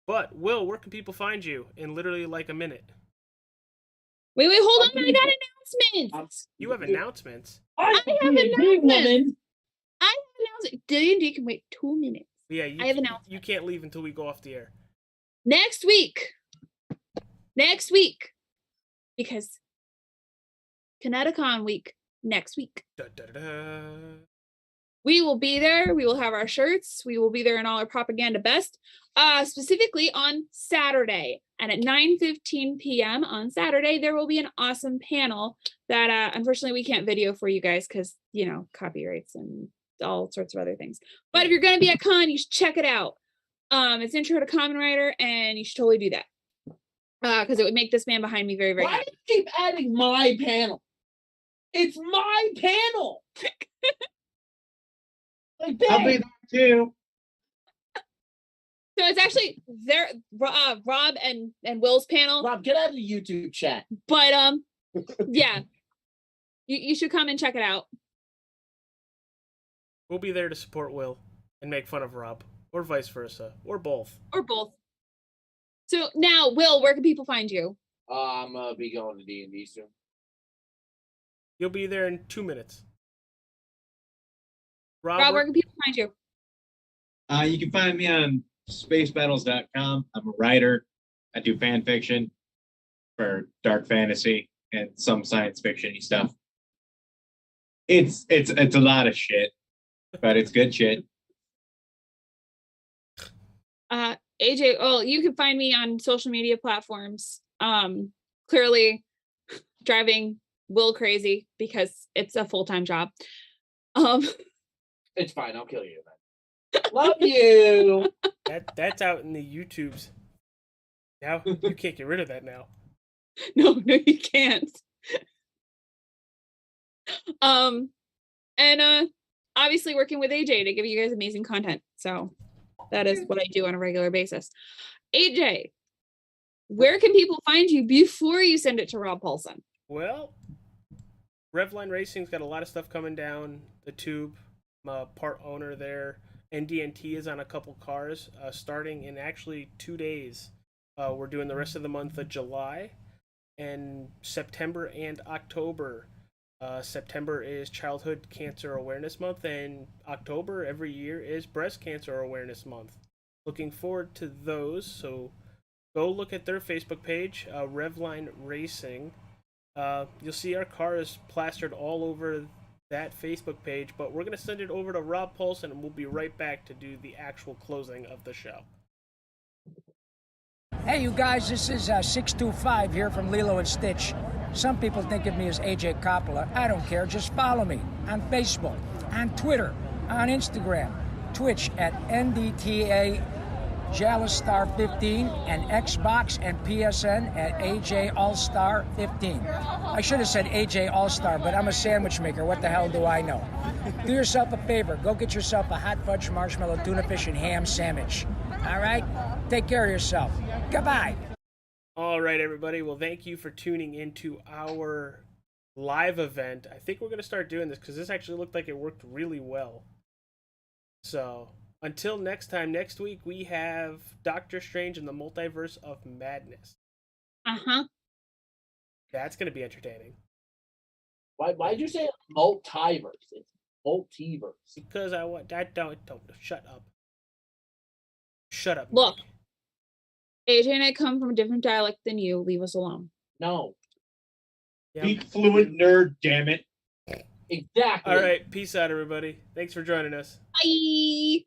But, Will, where can people find you in literally like a minute? Wait, hold on. I got announcements. You have announcements? I have announcements. D&D can wait 2 minutes. Yeah, I have announcements. You can't leave until we go off the air. Next week, because Kineticon week next week. We will be there. We will have our shirts. We will be there in all our propaganda best. Specifically on Saturday, and at 9:15 p.m. on Saturday, there will be an awesome panel that unfortunately we can't video for you guys because copyrights and all sorts of other things. But if you're going to be at con, you should check it out. It's Intro to Common Writer, and you should totally do that. Because it would make this man behind me very, very Why happy. do you keep adding my panel? It's my panel. Like I'll be that. there too. So it's actually their Rob and Will's panel. Rob, get out of the YouTube chat. But yeah. You should come and check it out. We'll be there to support Will and make fun of Rob, or vice versa, or both. Or both. So now, Will, where can people find you? I'm gonna be going to D&D soon. You'll be there in 2 minutes. Rob, where can people find you? You can find me on spacebattles.com. I'm a writer. I do fan fiction for dark fantasy and some science fiction-y stuff. It's a lot of shit, but it's good shit. AJ, oh, you can find me on social media platforms. Clearly driving Will crazy because it's a full-time job. It's fine. I'll kill you then. Love you. That's out in the YouTubes. Now you can't get rid of that now. No, you can't. And obviously working with AJ to give you guys amazing content. So that is what I do on a regular basis. AJ, where can people find you before you send it to Rob Paulson? Well, Revline Racing's got a lot of stuff coming down the tube. I'm a part owner there. NDNT is on a couple cars starting in actually 2 days. We're doing the rest of the month of July and September and October. September is Childhood Cancer Awareness Month, and October every year is Breast Cancer Awareness Month. Looking forward to those, so go look at their Facebook page, Revline Racing. You'll see our cars plastered all over that Facebook page, but we're going to send it over to Rob Paulson, and we'll be right back to do the actual closing of the show. Hey, you guys, this is 625 here from Lilo and Stitch. Some people think of me as AJ Coppola. I don't care. Just follow me on Facebook, on Twitter, on Instagram, Twitch at NDTA Jalistar 15, and Xbox and PSN at AJ All-Star 15. I should have said AJ All-Star, but I'm a sandwich maker. What the hell do I know? Do yourself a favor. Go get yourself a hot fudge marshmallow tuna fish and ham sandwich. All right? Take care of yourself. Goodbye. All right, everybody. Well, thank you for tuning into our live event. I think we're going to start doing this because this actually looked like it worked really well. So, until next time, next week we have Doctor Strange in the Multiverse of Madness. Uh-huh. That's going to be entertaining. Why'd you say multiverse? It's multiverse. Because I want that. Don't shut up. Shut up. Look. Nick. AJ and I come from a different dialect than you. Leave us alone. No. Yeah. Speak fluent, nerd, damn it. Exactly. All right. Peace out, everybody. Thanks for joining us. Bye.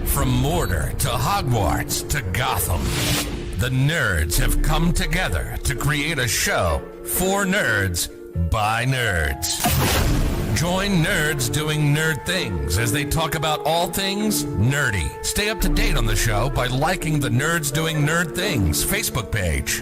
From Mordor to Hogwarts to Gotham, the nerds have come together to create a show for nerds by nerds. Join nerds doing nerd things as they talk about all things nerdy. Stay up to date on the show by liking the Nerds Doing Nerd Things Facebook page.